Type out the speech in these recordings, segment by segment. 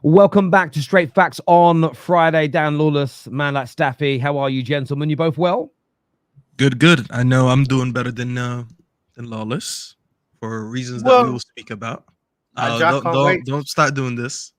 Welcome back to Straight Facts on Friday. Dan Lawless, Man Like Staffy. How are you, gentlemen? You both well? Good. I know I'm doing better than Lawless for reasons that we will speak about. Don't start doing this.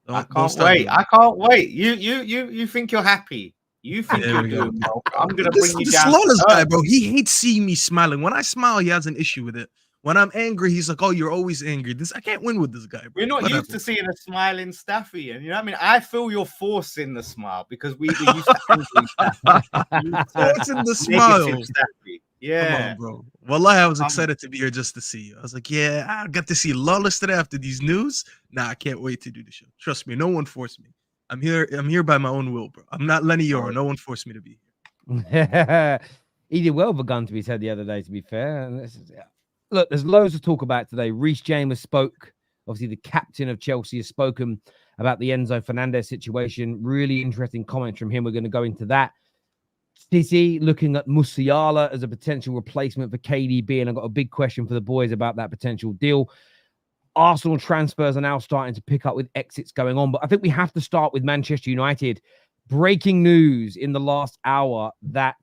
I can't wait. You think you're happy? You think you're doing well? I'm gonna bring you down. This Lawless guy, bro. He hates seeing me smiling. When I smile, he has an issue with it. When I'm angry, he's like, "Oh, you're always angry." I can't win with this guy, bro. We're not used to seeing a smiling Staffy, and you know what I mean. I feel you're forcing the smile because we were used to angry Staffy. Forcing the smile, Staffy. Yeah, come on, bro. Wallahi, I was excited to be here just to see you. I was like, "Yeah, I got to see Lawless today after these news." Nah, I can't wait to do the show. Trust me, no one forced me. I'm here by my own will, bro. I'm not Lenny Yoro. No one forced me to be here. He did well with a gun to his head the other day, to be fair. And this is, look, there's loads to talk about today. Reece James spoke. Obviously, the captain of Chelsea has spoken about the Enzo Fernandez situation. Really interesting comments from him. We're going to go into that. City looking at Musiala as a potential replacement for KDB. And I've got a big question for the boys about that potential deal. Arsenal transfers are now starting to pick up with exits going on. But I think we have to start with Manchester United. Breaking news in the last hour that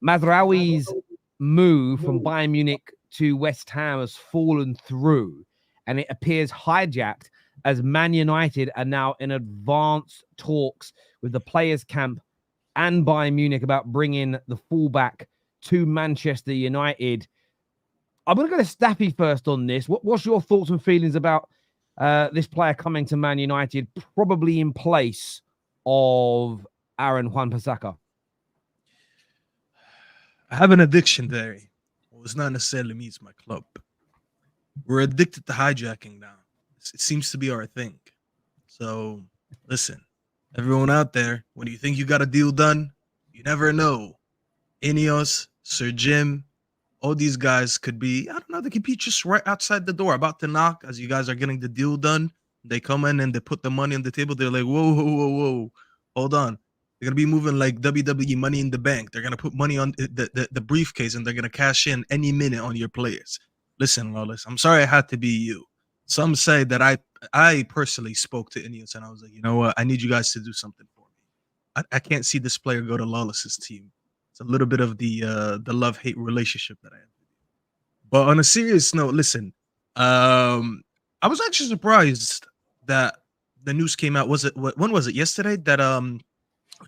Mazraoui's move from Bayern Munich to West Ham has fallen through, and it appears hijacked as Man United are now in advanced talks with the players' camp and Bayern Munich about bringing the fullback to Manchester United. I'm going to go to Staffy first on this. What's your thoughts and feelings about this player coming to Man United, probably in place of Aaron Wan-Bissaka? I have an addiction there. Well, it's not necessarily me, it's my club. We're addicted to hijacking now. It seems to be our thing. So, listen, everyone out there, when you think you got a deal done, you never know. Ineos, Sir Jim, all these guys could be, I don't know, they could be just right outside the door, about to knock as you guys are getting the deal done. They come in and they put the money on the table. They're like, whoa, hold on. They're going to be moving like WWE Money in the Bank. They're going to put money on the briefcase and they're going to cash in any minute on your players. Listen, Lawless, I'm sorry I had to be you. Some say that I personally spoke to Ineos and I was like, you know what? I need you guys to do something for me. I can't see this player go to Lawless's team. It's a little bit of the love-hate relationship that I have. But on a serious note, listen, I was actually surprised that the news came out. When was it? Yesterday? That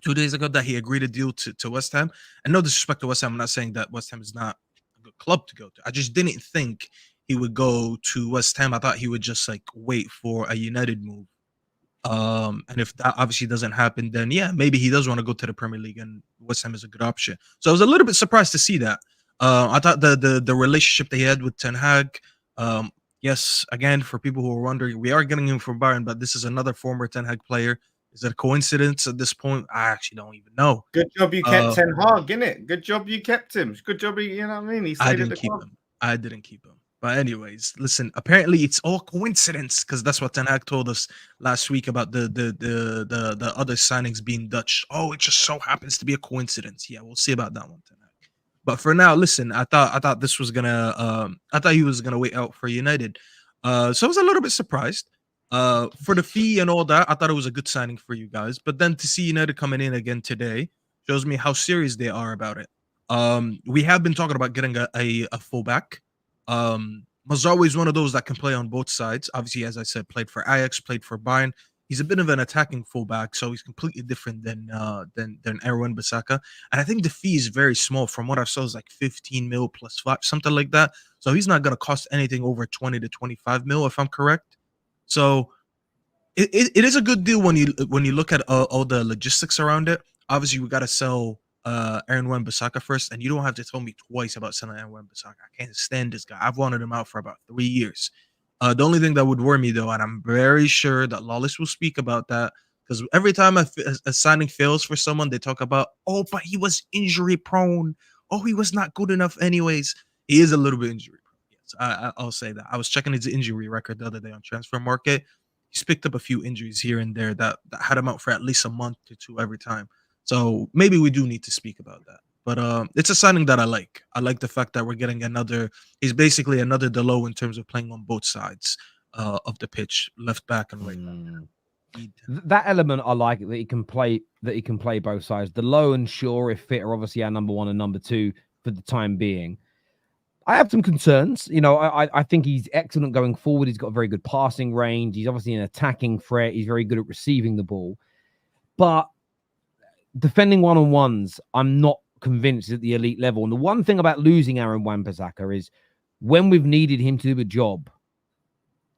2 days ago that he agreed to deal to West Ham. And no disrespect to West Ham, I'm not saying that West Ham is not a good club to go to. I just didn't think he would go to West Ham. I thought he would just like wait for a United move. And if that obviously doesn't happen, then yeah, maybe he does want to go to the Premier League and West Ham is a good option. So I was a little bit surprised to see that. I thought the relationship they had with Ten Hag, yes, again, for people who are wondering, we are getting him from Bayern, but this is another former Ten Hag player. Is it a coincidence at this point? I actually don't even know. Good job you kept Ten Hag, innit? Good job you kept him. Good job, you know what I mean? I didn't keep him. But anyways, listen, apparently it's all coincidence because that's what Ten Hag told us last week about the other signings being Dutch. Oh, it just so happens to be a coincidence. Yeah, we'll see about that one, Ten Hag. But for now, listen, I thought this was gonna I thought he was gonna wait out for United. So I was a little bit surprised. For the fee and all that, I thought it was a good signing for you guys. But then to see United coming in again today shows me how serious they are about it. We have been talking about getting a fullback. Mazraoui is one of those that can play on both sides. Obviously, as I said, played for Ajax, played for Bayern. He's a bit of an attacking fullback, so he's completely different than Aaron Wan-Bissaka. And I think the fee is very small. From what I saw, is like 15 mil plus 5, something like that. So he's not going to cost anything over 20 to 25 mil, if I'm correct. So it is a good deal when you look at all the logistics around it. Obviously, we got to sell Aaron Wan-Bissaka first, and you don't have to tell me twice about selling Aaron Wan-Bissaka. I can't stand this guy. I've wanted him out for about 3 years. The only thing that would worry me, though, and I'm very sure that Lawless will speak about that, because every time a signing fails for someone, they talk about, oh, but he was injury prone. Oh, he was not good enough anyways. He is a little bit injury prone, I'll say that. I was checking his injury record the other day on Transfer Market. He's picked up a few injuries here and there that had him out for at least a month to two every time. So maybe we do need to speak about that. But it's a signing that I like. I like the fact that we're getting another. He's basically another Delo in terms of playing on both sides of the pitch, left back and right back. That element I like, that he can play. That he can play both sides. Delo and Shaw, if fit, are obviously our number one and number two for the time being. I have some concerns. You know, I think he's excellent going forward. He's got a very good passing range. He's obviously an attacking threat. He's very good at receiving the ball. But defending one-on-ones, I'm not convinced at the elite level. And the one thing about losing Aaron Wan-Bissaka is when we've needed him to do a job,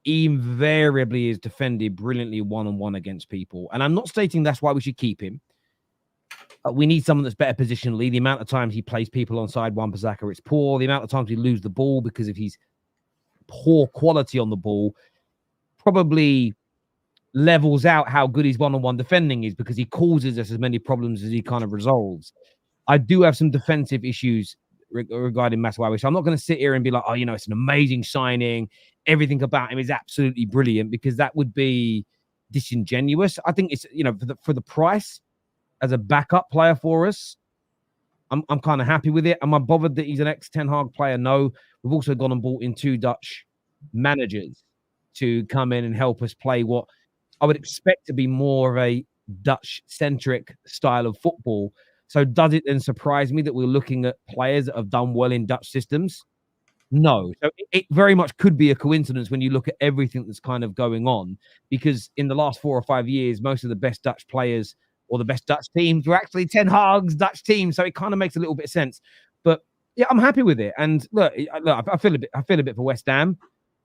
he invariably is defended brilliantly one-on-one against people. And I'm not stating that's why we should keep him. We need someone that's better positionally. The amount of times he plays people onside Wan-Bissaka, it's poor. The amount of times we lose the ball because of his poor quality on the ball probably levels out how good his one-on-one defending is, because he causes us as many problems as he kind of resolves. I do have some defensive issues regarding Mazraoui. So I'm not going to sit here and be like, oh, you know, it's an amazing signing. Everything about him is absolutely brilliant, because that would be disingenuous. I think it's, you know, for the price as a backup player for us, I'm kind of happy with it. Am I bothered that he's an ex-Ten Hag player? No. We've also gone and bought in 2 Dutch managers to come in and help us play what I would expect to be more of a Dutch-centric style of football. So does it then surprise me that we're looking at players that have done well in Dutch systems? No. So it very much could be a coincidence when you look at everything that's kind of going on, because in the last 4 or 5 years, most of the best Dutch players or the best Dutch teams were actually Ten Hag's Dutch teams. So it kind of makes a little bit of sense. But yeah, I'm happy with it. And look, I feel a bit for West Ham.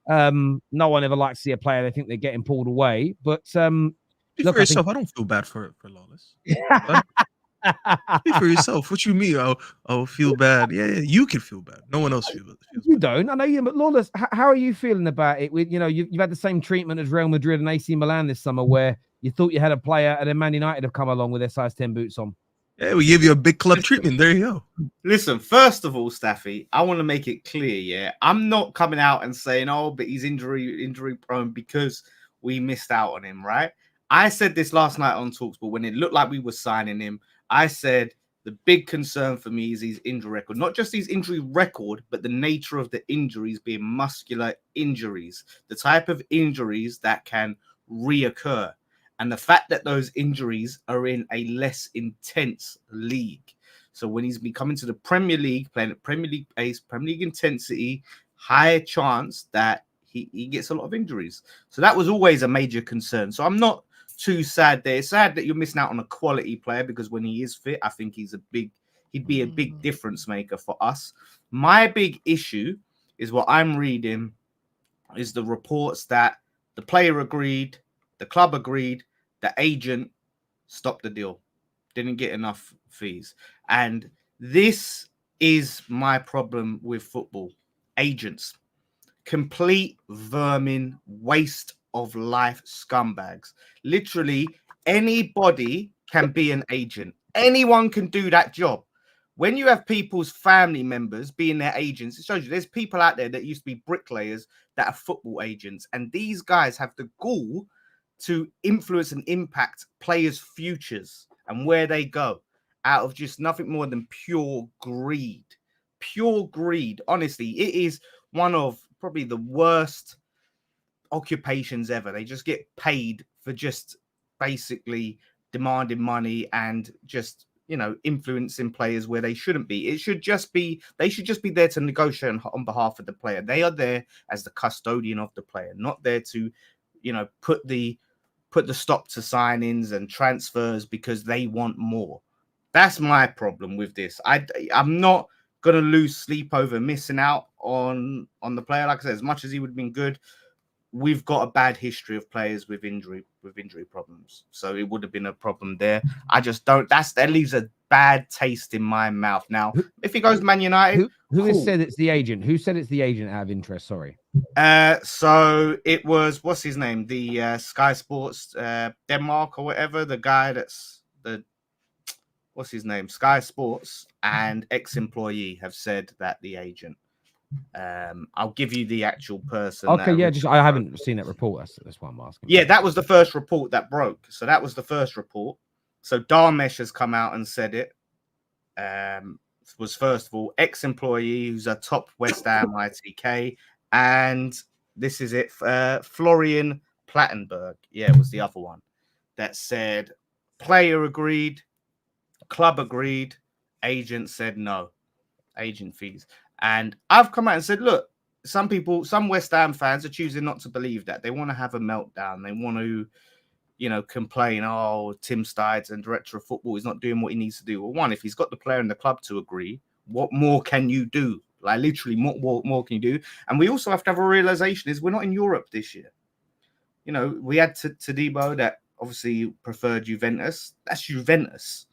No one ever likes to see a player they think they're getting pulled away. But Speak for yourself. I don't feel bad for Lawless. Speak for yourself. What you mean? I'll feel bad. Yeah, you can feel bad. No one else feels you bad. Don't. I know you, but Lawless, how are you feeling about it? With, you know, you've had the same treatment as Real Madrid and AC Milan this summer, where you thought you had a player, and then Man United have come along with their size 10 boots on. Yeah, we give you a big club treatment. There you go. Listen, first of all, Staffy, I want to make it clear, yeah, I'm not coming out and saying, oh, but he's injury prone because we missed out on him, right? I said this last night on Talks, but when it looked like we were signing him, I said the big concern for me is his injury record. Not just his injury record, but the nature of the injuries being muscular injuries, the type of injuries that can reoccur. And the fact that those injuries are in a less intense league. So when he's been coming to the Premier League, playing at Premier League pace, Premier League intensity, higher chance that he gets a lot of injuries. So that was always a major concern. So I'm not too sad there. It's sad that you're missing out on a quality player, because when he is fit, I think he'd be a big difference maker for us. My big issue is what I'm reading is the reports that the player agreed, the club agreed, the agent stopped the deal, didn't get enough fees. And this is my problem with football. Agents, complete vermin, waste of life scumbags. Literally, anybody can be an agent. Anyone can do that job. When you have people's family members being their agents, it shows you there's people out there that used to be bricklayers that are football agents. And these guys have the gall to influence and impact players' futures and where they go out of just nothing more than pure greed. Pure greed. Honestly, it is one of probably the worst occupations ever. They just get paid for just basically demanding money and just, you know, influencing players where they shouldn't be. They should just be there to negotiate on behalf of the player. They are there as the custodian of the player, not there to, you know, put the stop to signings and transfers because they want more. That's my problem with this. I'm not going to lose sleep over missing out on the player. Like I said, as much as he would have been good, we've got a bad history of players with injury problems. So it would have been a problem there. I just don't. That leaves a bad taste in my mouth. Now, if he goes Man United, who has said it's the agent? Who said it's the agent out of interest? Sorry. So it was, what's his name? The Sky Sports Denmark or whatever. The guy that's what's his name? Sky Sports and ex-employee have said that the agent. I'll give you the actual person. Okay, yeah, just I haven't seen that report. That's why I'm asking. Yeah, that was the first report that broke. So that was the first report. So Darmesh has come out and said it. Was first of all ex-employee who's a top West Ham ITK, and this is it. Florian Plattenberg, yeah, it was the other one that said player agreed, club agreed, agent said no, agent fees. And I've come out and said, look, some people, some West Ham fans are choosing not to believe that. They want to have a meltdown. They want to, complain, oh, Tim Stides and director of football is not doing what he needs to do. Well, one, if he's got the player and the club to agree, what more can you do? Like, literally, what more can you do? And we also have to have a realization is we're not in Europe this year. We had Todibo that obviously preferred Juventus. That's Juventus,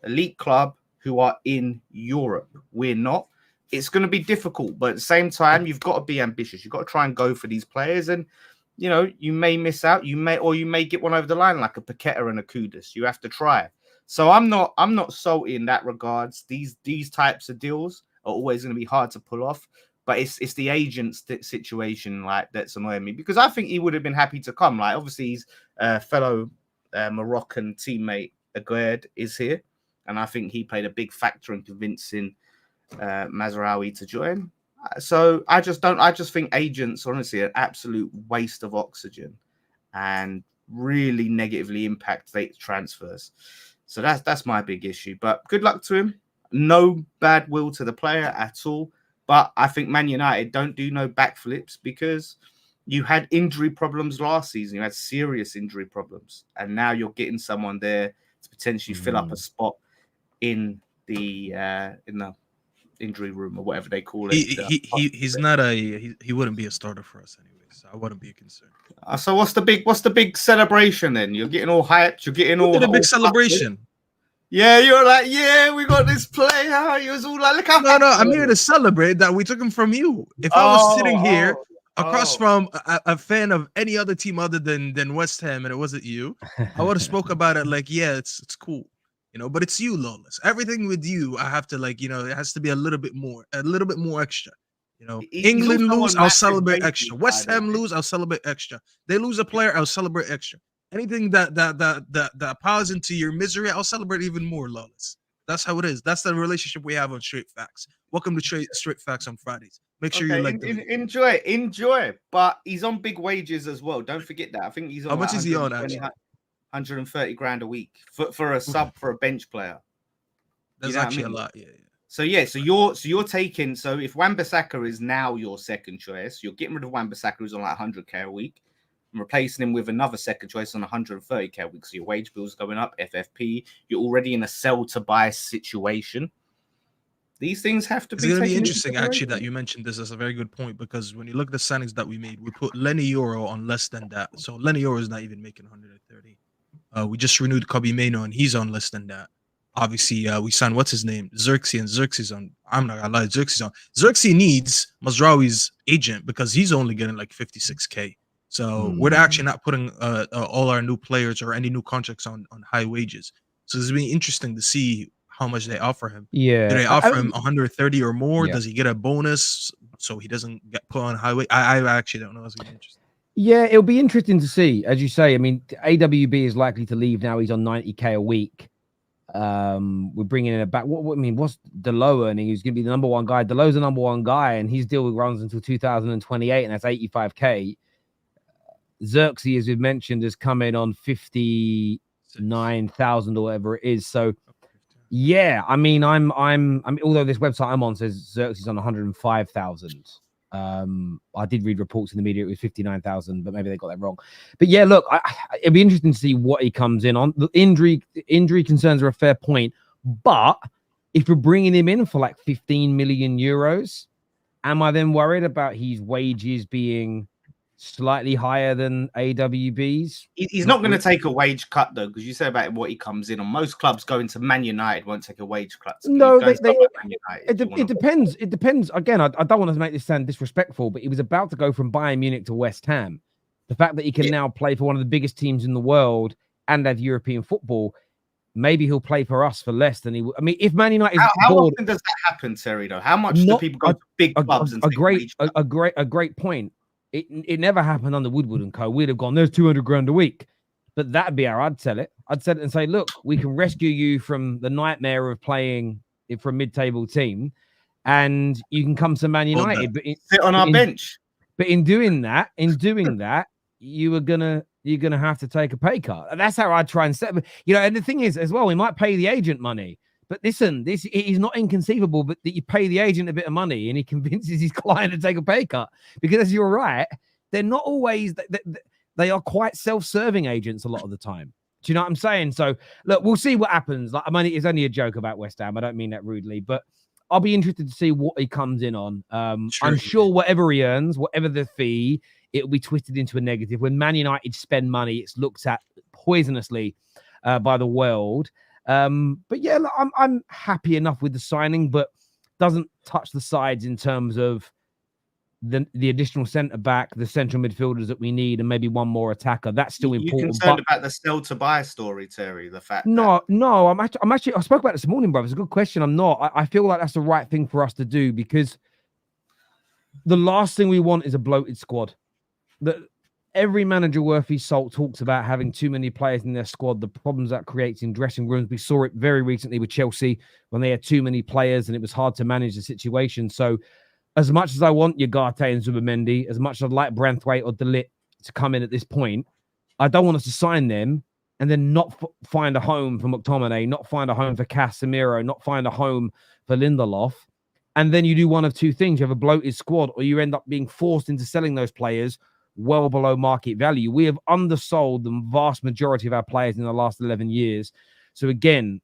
elite club who are in Europe. We're not. It's going to be difficult, but at the same time, you've got to be ambitious. You've got to try and go for these players. And you may miss out. You may get one over the line, like a Paqueta and a Kudus. You have to try. So I'm not salty in that regards. These types of deals are always going to be hard to pull off. But it's the agent's situation like that's annoying me, because I think he would have been happy to come. Like, obviously, his fellow Moroccan teammate Aguerd is here, and I think he played a big factor in convincing Mazraoui to join. So I just think agents honestly an absolute waste of oxygen and really negatively impact late transfers. So that's my big issue. But good luck to him. No bad will to the player at all. But I think Man United don't do no backflips, because you had injury problems last season. You had serious injury problems, and now you're getting someone there to potentially fill up a spot in the injury room or whatever they call it. He's not he wouldn't be a starter for us anyway, so I wouldn't be a concern. So what's the big celebration then? You're getting all hyped. You're getting all a big celebration. Yeah, you're like, yeah, we got this player. He was all like, look how no, I'm here to celebrate that we took him from you. If I was sitting here across from a fan of any other team other than West Ham and it wasn't you, I would have spoke about it like, yeah, it's cool. But it's you, Lawless. Everything with you, I have to it has to be a little bit more extra. England lose, I'll celebrate extra. West Ham lose, I'll celebrate extra. They lose a player, I'll celebrate extra. Anything that piles into your misery, I'll celebrate even more, Lawless. That's how it is. That's the relationship we have on Straight Facts. Welcome to Straight Facts on Fridays. Make sure you like enjoy. But he's on big wages as well. Don't forget that. I think he's on. How much is he on? Actually, 130 grand a week for a sub for a bench player. That's actually a lot. Yeah. So you're taking. So if Wan-Bissaka is now your second choice, you're getting rid of Wan-Bissaka, who's on like 100k a week, and replacing him with another second choice on 130k a week. So your wage bill's going up, FFP. You're already in a sell to buy situation. These things have to be. It's going to be interesting, actually, that you mentioned this. That's a very good point, because when you look at the signings that we made, we put Lenny Euro on less than that. So Lenny Euro is not even making 130. We just renewed Kobe Mano, and he's on less than that. Obviously, we signed what's his name, Xerxes, and Xerxes on. I'm not gonna lie, Xerxes on. Xerxes needs Mazraoui's agent because he's only getting like 56k. So we're actually not putting all our new players or any new contracts on high wages. So it's really interesting to see how much they offer him. Yeah, do they offer him 130 or more? Yeah. Does he get a bonus so he doesn't get put on highway? I actually don't know. That's really interesting. Yeah, it'll be interesting to see. As you say, I mean, AWB is likely to leave now. He's on 90k a week. We're bringing in a back. What's Delo earning? He's going to be the number one guy. Delo's the number one guy, and his deal runs until 2028, and that's 85k. Xerxes, as we've mentioned, has come in on 59,000 or whatever it is. So, yeah, I mean, although this website I'm on says Xerxes on 105,000. I did read reports in the media it was 59,000, but maybe they got that wrong. But yeah, look, it'd be interesting to see what he comes in on. The injury concerns are a fair point, but if you're bringing him in for like 15 million euros, am I then worried about his wages being slightly higher than AWB's? He's not going to take a wage cut though, because you say about what he comes in on. Most clubs going to Man United won't take a wage cut. No, it depends. It depends. Again, I don't want to make this sound disrespectful, but he was about to go from Bayern Munich to West Ham. The fact that he can now play for one of the biggest teams in the world and have European football, maybe he'll play for us for less than he would. I mean, if Man United how often does that happen, Terry? Though, how much do people go to big clubs and a great point. It never happened under Woodward and Co. We'd have gone, there's 200 grand a week. But that'd be how I'd sell it. I'd sell it and say, look, we can rescue you from the nightmare of playing for a mid-table team, and you can come to Man United. But sit on our bench. But in doing that, you're gonna have to take a pay cut. That's how I'd try and set. You know, and the thing is, as well, we might pay the agent money. But listen, this is not inconceivable. But that you pay the agent a bit of money, and he convinces his client to take a pay cut, because as you're right, they're not always. They are quite self-serving agents a lot of the time. Do you know what I'm saying? So, look, we'll see what happens. Like, I mean, it's only a joke about West Ham. I don't mean that rudely, but I'll be interested to see what he comes in on. I'm sure whatever he earns, whatever the fee, it will be twisted into a negative. When Man United spend money, it's looked at poisonously by the world. But yeah, look, I'm happy enough with the signing, but doesn't touch the sides in terms of the additional centre back, the central midfielders that we need, and maybe one more attacker. That's still important. You're concerned about the sell to buy story, Terry. The fact no, I'm actually. I spoke about it this morning, brother. It's a good question. I'm not. I feel like that's the right thing for us to do, because the last thing we want is a bloated squad. Every manager worth his salt talks about having too many players in their squad, the problems that creates in dressing rooms. We saw it very recently with Chelsea when they had too many players and it was hard to manage the situation. So, as much as I want Ugarte and Zubimendi, as much as I'd like Branthwaite or De Ligt to come in at this point, I don't want us to sign them and then not find a home for McTominay, not find a home for Casemiro, not find a home for Lindelof. And then you do one of two things. You have a bloated squad, or you end up being forced into selling those players well below market value. We have undersold the vast majority of our players in the last 11 years. So again,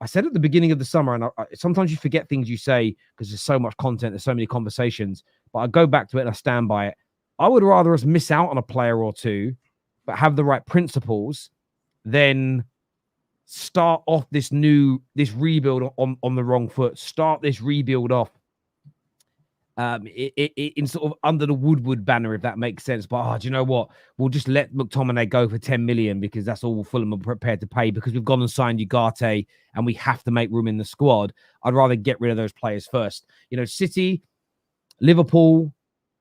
I said at the beginning of the summer, and sometimes you forget things you say because there's so much content, there's so many conversations, but I go back to it and I stand by it. I would rather us miss out on a player or two, but have the right principles, than start off this rebuild on the wrong foot. Start this rebuild off in sort of under the Woodward banner, if that makes sense. But do you know what? We'll just let McTominay go for 10 million because that's all Fulham are prepared to pay, because we've gone and signed Ugarte and we have to make room in the squad. I'd rather get rid of those players first. You know, City, Liverpool,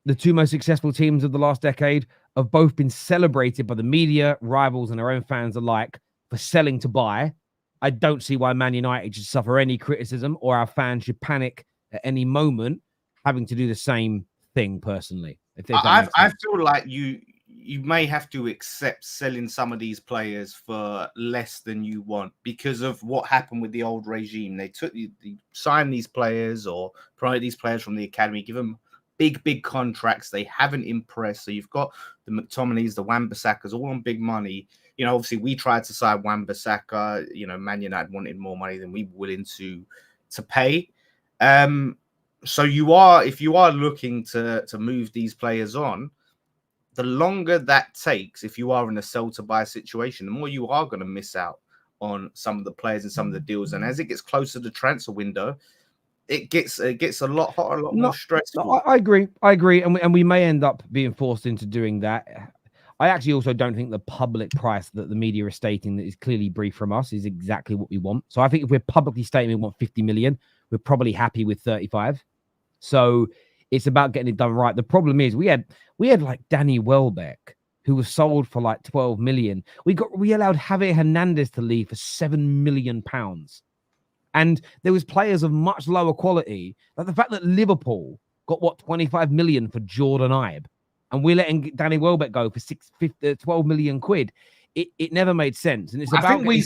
the two most successful teams of the last decade, have both been celebrated by the media, rivals, and their own fans alike for selling to buy. I don't see why Man United should suffer any criticism, or our fans should panic at any moment having to do the same thing personally. I feel like you may have to accept selling some of these players for less than you want because of what happened with the old regime. They signed these players or promoted these players from the academy, give them big contracts. They haven't impressed. So you've got the McTominays, the Wan-Bissakas, all on big money. You know, obviously we tried to sign Wan-Bissaka. You know, Man United wanted more money than we were willing to pay. So if you are looking to move these players on, the longer that takes, if you are in a sell to buy situation, the more you are going to miss out on some of the players and some of the deals. And as it gets closer to the transfer window, it gets a lot hotter, a lot more stressful. No, I agree. And we may end up being forced into doing that. I actually also don't think the public price that the media is stating that is clearly briefed from us is exactly what we want. So I think if we're publicly stating we want 50 million, we're probably happy with 35. So it's about getting it done right. The problem is we had like Danny Welbeck, who was sold for like 12 million. We allowed Javier Hernandez to leave for £7 million. And there was players of much lower quality. Like the fact that Liverpool got 25 million for Jordan Ibe, and we're letting Danny Welbeck go for 12 million quid. It never made sense. And it's about we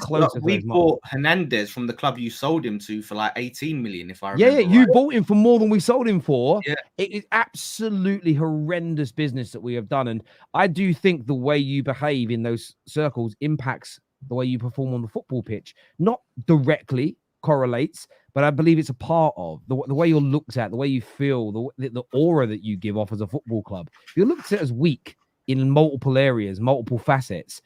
bought Hernandez from the club you sold him to for like 18 million, if I remember. Yeah, you bought him for more than we sold him for. Yeah. It is absolutely horrendous business that we have done. And I do think the way you behave in those circles impacts the way you perform on the football pitch. Not directly correlates, but I believe it's a part of the way you're looked at, the way you feel, the aura that you give off as a football club. If you're looked at as weak in multiple areas, multiple facets,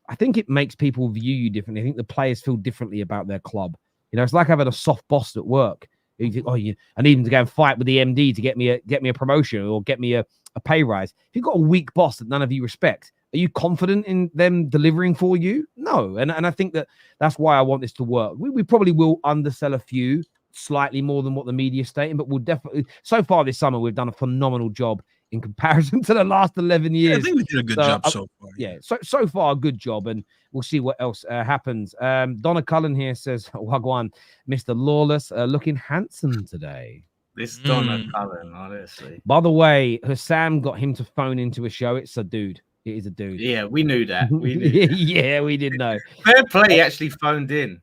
I think it makes people view you differently. I think the players feel differently about their club. You know, it's like having a soft boss at work. You think, I need him to go and fight with the MD to get me a promotion or get me a pay rise. If you've got a weak boss that none of you respect, Are you confident in them delivering for you? No. And I think that's why I want this to work. We probably will undersell a few slightly more than what the media is stating, but we'll definitely, so far this summer, we've done a phenomenal job in comparison to the last 11 years. Yeah, I think we did a good job so far. Yeah, so far, a good job, and we'll see what else happens. Donna Cullen here says, Wagwan, Mr. Lawless, looking handsome today. This Donna Cullen, honestly. By the way, Hussam got him to phone into a show. It's a dude. It is a dude. Yeah, we knew that. We knew that. Yeah, we did know. Fair play, he actually phoned in.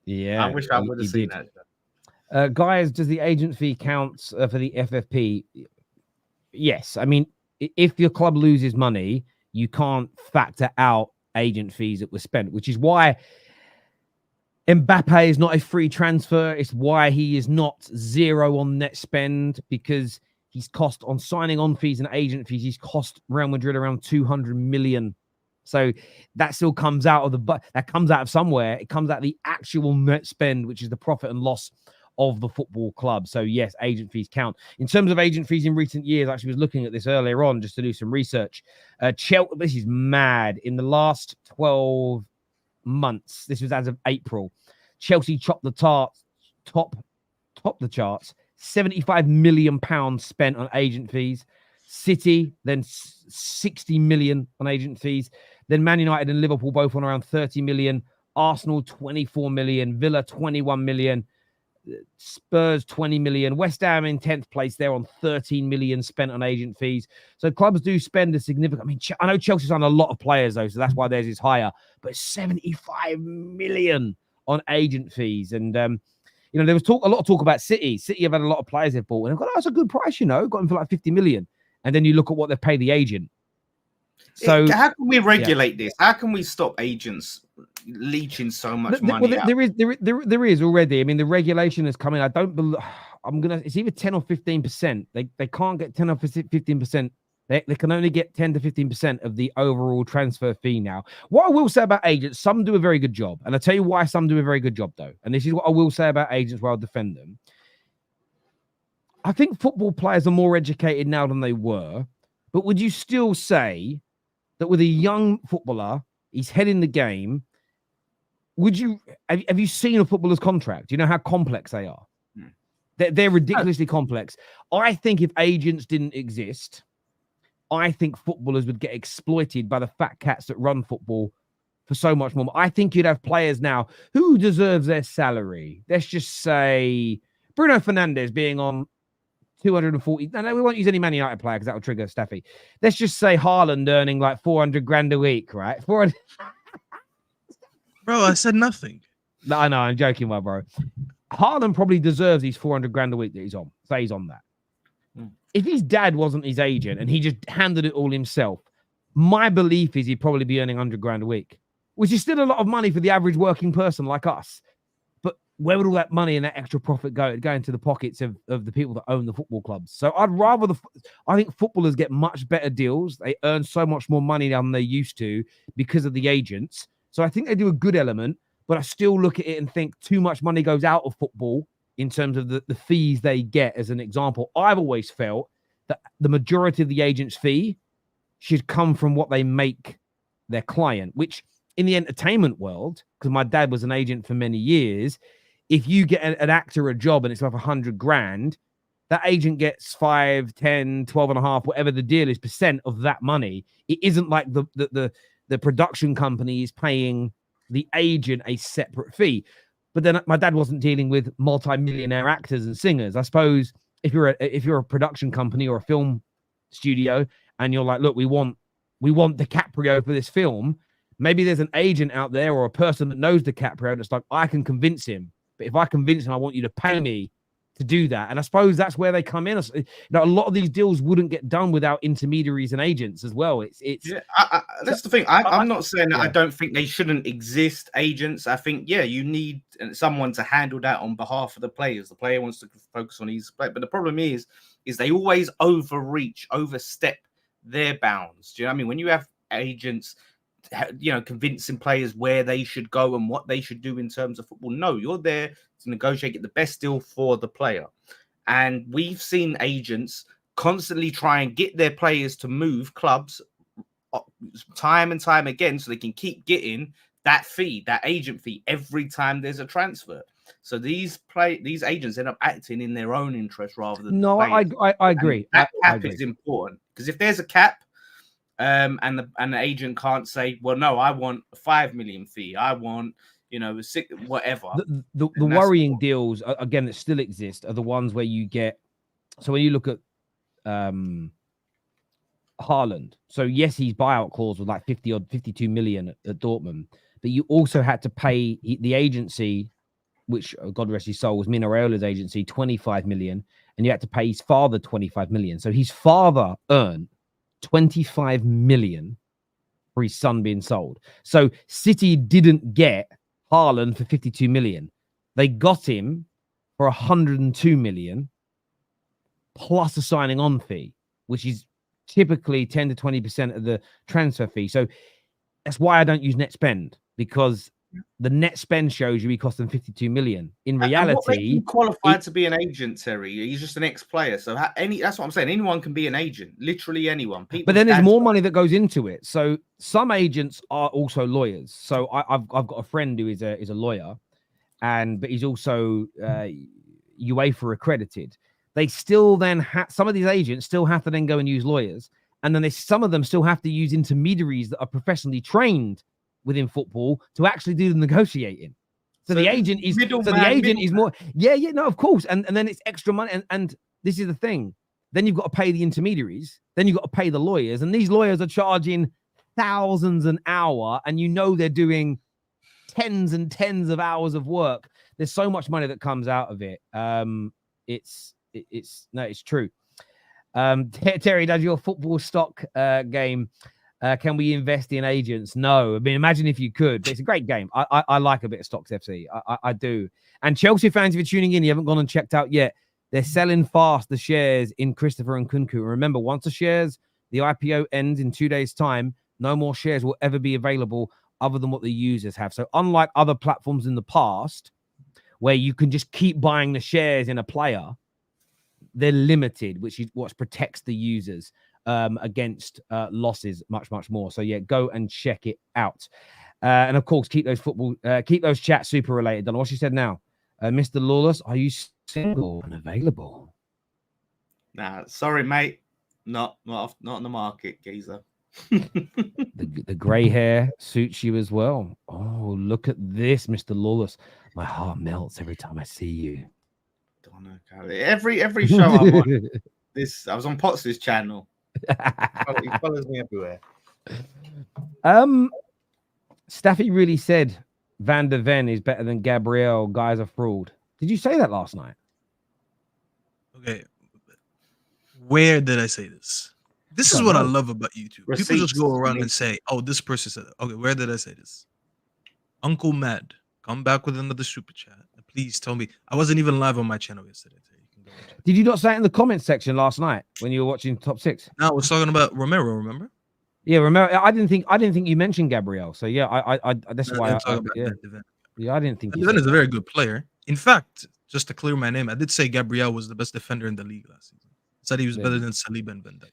Yeah. I wish I would have seen that. Guys, does the agent fee count for the FFP? Yes. I mean, if your club loses money, you can't factor out agent fees that were spent, which is why Mbappe is not a free transfer. It's why he is not zero on net spend, because he's cost on signing on fees and agent fees. He's cost Real Madrid around 200 million. So that still comes out of that comes out of somewhere. It comes out of the actual net spend, which is the profit and loss of the football club. So yes, agent fees count. In terms of agent fees in recent years, I actually was looking at this earlier on just to do some research. This is mad. In the last 12 months, this was as of April, Chelsea topped the charts, 75 million pounds spent on agent fees. City then 60 million on agent fees. Then Man United and Liverpool both on around 30 million. Arsenal 24 million. Villa 21 million. Spurs 20 million. West Ham in 10th place there on 13 million spent on agent fees. So clubs do spend a significant, I mean, I know Chelsea's on a lot of players though, so that's why theirs is higher, but 75 million on agent fees. And you know, there was a lot of talk about City. City have had a lot of players they've bought, and they've got, that's a good price, you know, got them for like 50 million. And then you look at what they pay the agent. So how can we regulate this? How can we stop agents leeching so much money? Well, there is already. I mean, the regulation is coming. I don't believe it's either 10 or 15%. They can't get 10 or 15%. They can only get 10 to 15% of the overall transfer fee now. What I will say about agents, some do a very good job. And I'll tell you why some do a very good job, though. And this is what I will say about agents where I'll defend them. I think football players are more educated now than they were. But would you still say that with a young footballer, he's heading the game, have you seen a footballer's contract? Do you know how complex they are? They're ridiculously complex. I think if agents didn't exist, I think footballers would get exploited by the fat cats that run football for so much more. I think you'd have players now who deserves their salary. Let's just say Bruno Fernandes being on 240. No, we won't use any Man United player because that will trigger Staffy. Let's just say Haaland earning like 400 grand a week, right? 400. Bro, I said nothing. No, I know, I'm joking, my bro. Haaland probably deserves these 400 grand a week that he's on. Say he's on that. If his dad wasn't his agent and he just handled it all himself, my belief is he'd probably be earning 100 grand a week, which is still a lot of money for the average working person like us. But where would all that money and that extra profit go? It'd go into the pockets of the people that own the football clubs. So I think footballers get much better deals. They earn so much more money than they used to because of the agents. So I think they do a good element, but I still look at it and think too much money goes out of football in terms of the fees they get. As an example, I've always felt that the majority of the agent's fee should come from what they make their client, which in the entertainment world, because my dad was an agent for many years, if you get an actor a job and it's like 100 grand, that agent gets 5, 10, 12 and a half, whatever the deal is, % of that money. It isn't like the production company is paying the agent a separate fee. But then my dad wasn't dealing with multi-millionaire actors and singers. I suppose if you're a production company or a film studio and you're like, look, we want DiCaprio for this film, maybe there's an agent out there or a person that knows DiCaprio that's like, I can convince him. But if I convince him, I want you to pay me to do that. And I suppose that's where they come in. You know, a lot of these deals wouldn't get done without intermediaries and agents as well. That's the thing. I'm not saying that I don't think they shouldn't exist, agents. I think, you need someone to handle that on behalf of the players. The player wants to focus on his play. But the problem is they always overstep their bounds. Do you know what I mean? When you have agents, convincing players where they should go and what they should do in terms of football. No, you're there to negotiate, get the best deal for the player. And we've seen agents constantly try and get their players to move clubs time and time again, so they can keep getting that fee, that agent fee, every time there's a transfer. So these agents end up acting in their own interest rather than no. I agree. That I cap agree. is important, because if there's a cap, and the agent can't say, well, no, I want a 5 million fee, I want, you know, whatever. The worrying deals again that still exist are the ones where you get. So when you look at Haaland, so yes, his buyout clause was like 52 million at Dortmund, but you also had to pay the agency, which God rest his soul was Minarola's agency, 25 million, and you had to pay his father 25 million. So his father earned 25 million for his son being sold. So City didn't get Haaland for 52 million. They got him for 102 million plus a signing on fee, which is typically 10 to 20% of the transfer fee. So that's why I don't use net spend, because the net spend shows you he cost them 52 million. In reality, qualified to be an agent, Terry. He's just an ex-player. So that's what I'm saying. Anyone can be an agent. Literally anyone. But then there's more money that goes into it. So some agents are also lawyers. So I've got a friend who is a lawyer, but he's also UEFA accredited. They still then some of these agents still have to then go and use lawyers, and then some of them still have to use intermediaries that are professionally trained within football to actually do the negotiating. So the agent is more, no, of course. And then it's extra money. And this is the thing. Then you've got to pay the intermediaries. Then you've got to pay the lawyers. And these lawyers are charging thousands an hour. And you know they're doing tens and tens of hours of work. There's so much money that comes out of it. It's true. Terry, does your football stock game? Can we invest in agents? No. I mean, imagine if you could. It's a great game. I like a bit of Stocks FC. I do. And Chelsea fans, if you're tuning in, you haven't gone and checked out yet, they're selling fast the shares in Christopher and Nkunku. Remember, once the IPO ends in 2 days' time, no more shares will ever be available other than what the users have. So unlike other platforms in the past, where you can just keep buying the shares in a player, they're limited, which is what protects the users against losses much more. So yeah, go and check it out. And of course, keep those chats super related. Don't know what she said now. Mr. Lawless, are you single and available? Nah, sorry, mate. Not on the market, geezer. The grey hair suits you as well. Oh, look at this, Mr. Lawless. My heart melts every time I see you. Don't know, every show I'm on. I was on Potts' channel. He follows me everywhere. Staffy really said Van der Ven is better than Gabriel. Guys are fraud. Did you say that last night? Okay. Where did I say this? This is what I love about YouTube. Receipts. People just go around and say, oh, this person said it. Okay, where did I say this? Uncle Mad, come back with another super chat. Please tell me. I wasn't even live on my channel yesterday. Did you not say it in the comments section last night when you were watching Top 6? No, I was talking about Romero, remember? Yeah, Romero. I didn't think you mentioned Gabriel. So yeah, I that's why I didn't think Van is a very good player. In fact, just to clear my name, I did say Gabriel was the best defender in the league last season. I said he was better than Saliba and Van Dijk.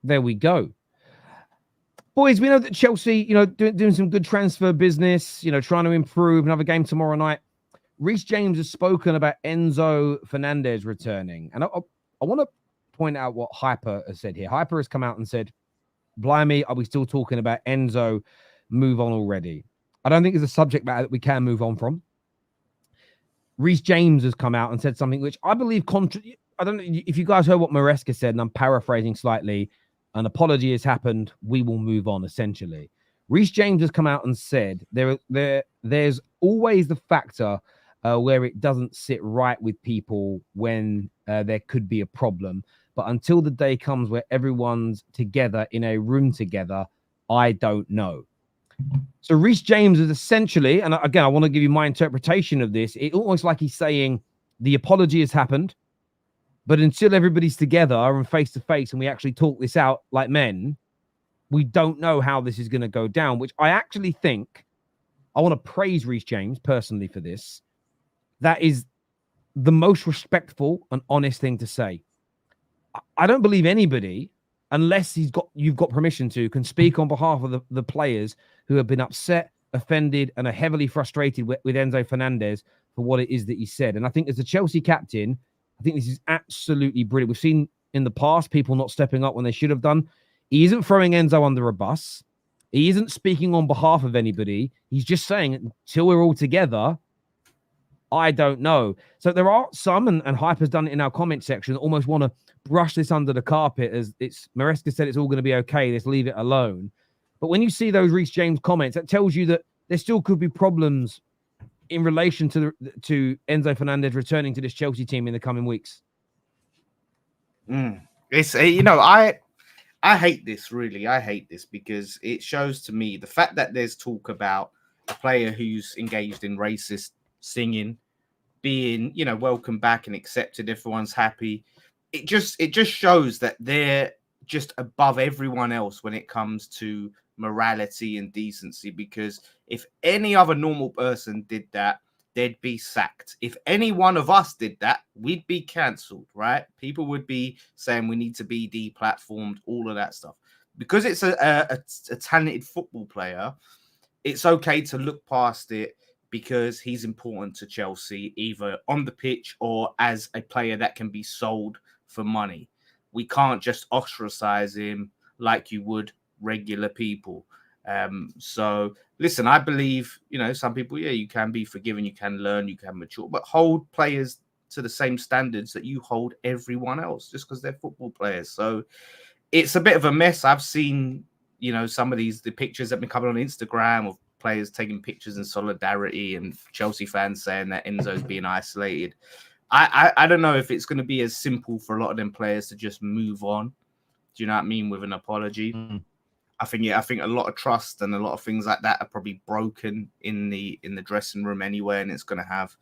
There we go. Boys, we know that Chelsea, doing some good transfer business, trying to improve. Another game tomorrow night. Reece James has spoken about Enzo Fernandez returning. And I want to point out what Hyper has said here. Hyper has come out and said, blimey, are we still talking about Enzo? Move on already. I don't think it's a subject matter that we can move on from. Reece James has come out and said something which I believe I don't know if you guys heard what Maresca said, and I'm paraphrasing slightly. An apology has happened. We will move on, essentially. Reece James has come out and said there's always the factor where it doesn't sit right with people when there could be a problem. But until the day comes where everyone's together in a room together, I don't know. So Reece James is essentially, and again, I want to give you my interpretation of this. It's almost like he's saying the apology has happened, but until everybody's together and face to face and we actually talk this out like men, we don't know how this is going to go down, which I actually think I want to praise Reece James personally for this. That is the most respectful and honest thing to say. I don't believe anybody unless you've got permission to, can speak on behalf of the players who have been upset, offended, and are heavily frustrated with Enzo Fernandez for what it is that he said. And I think as the Chelsea captain, I think this is absolutely brilliant. We've seen in the past people not stepping up when they should have done. He isn't throwing Enzo under a bus. He isn't speaking on behalf of anybody. He's just saying, until we're all together, I don't know. So there are some, and Hyper's done it in our comment section, that almost want to brush this under the carpet as Maresca said it's all going to be okay, let's leave it alone. But when you see those Reece James comments, that tells you that there still could be problems in relation to Enzo Fernandez returning to this Chelsea team in the coming weeks. It's I hate this, really. I hate this because it shows to me the fact that there's talk about a player who's engaged in racist singing being, welcome back and accepted. Everyone's happy. It just shows that they're just above everyone else when it comes to morality and decency, because if any other normal person did that, they'd be sacked. If any one of us did that, we'd be cancelled, right? People would be saying we need to be deplatformed, all of that stuff. Because it's a talented football player, it's okay to look past it because he's important to Chelsea, either on the pitch or as a player that can be sold for money. We can't just ostracize him like you would regular people. So listen, I believe, some people, you can be forgiven, you can learn, you can mature, but hold players to the same standards that you hold everyone else just because they're football players. So it's a bit of a mess. I've seen, some of the pictures that have been coming on Instagram of players taking pictures in solidarity and Chelsea fans saying that Enzo's being isolated. I don't know if it's going to be as simple for a lot of them players to just move on. Do you know what I mean? With an apology. I think a lot of trust and a lot of things like that are probably broken in the dressing room anyway, and it's going to have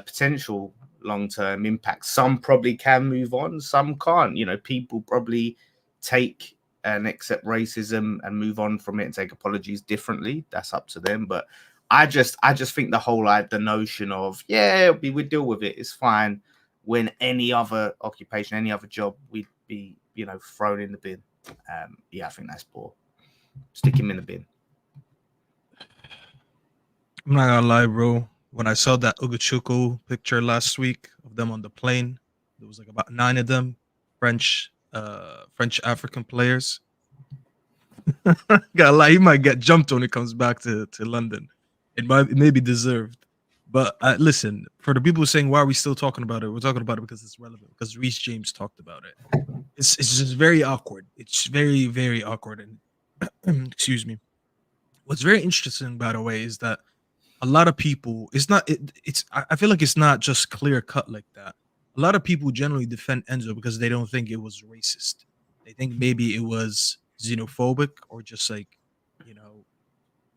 potential long-term impact. Some probably can move on, some can't. People probably take and accept racism and move on from it and take apologies differently. That's up to them. But I just think the notion of we deal with it, it's fine, when any other occupation, any other job, we'd be thrown in the bin. I think that's poor. Stick him in the bin. I'm not gonna lie, bro. When I saw that Ugochukwu picture last week of them on the plane, there was like about 9 of them, French African players. Gotta lie, he might get jumped when he comes back to London. It may be deserved. But listen, for the people saying why are we still talking about it, we're talking about it because it's relevant. Because Reece James talked about it. It's just very awkward. It's very, very awkward. And excuse me. What's very interesting, by the way, is that a lot of people, I feel like it's not just clear cut like that. A lot of people generally defend Enzo because they don't think it was racist. They think maybe it was xenophobic or just like,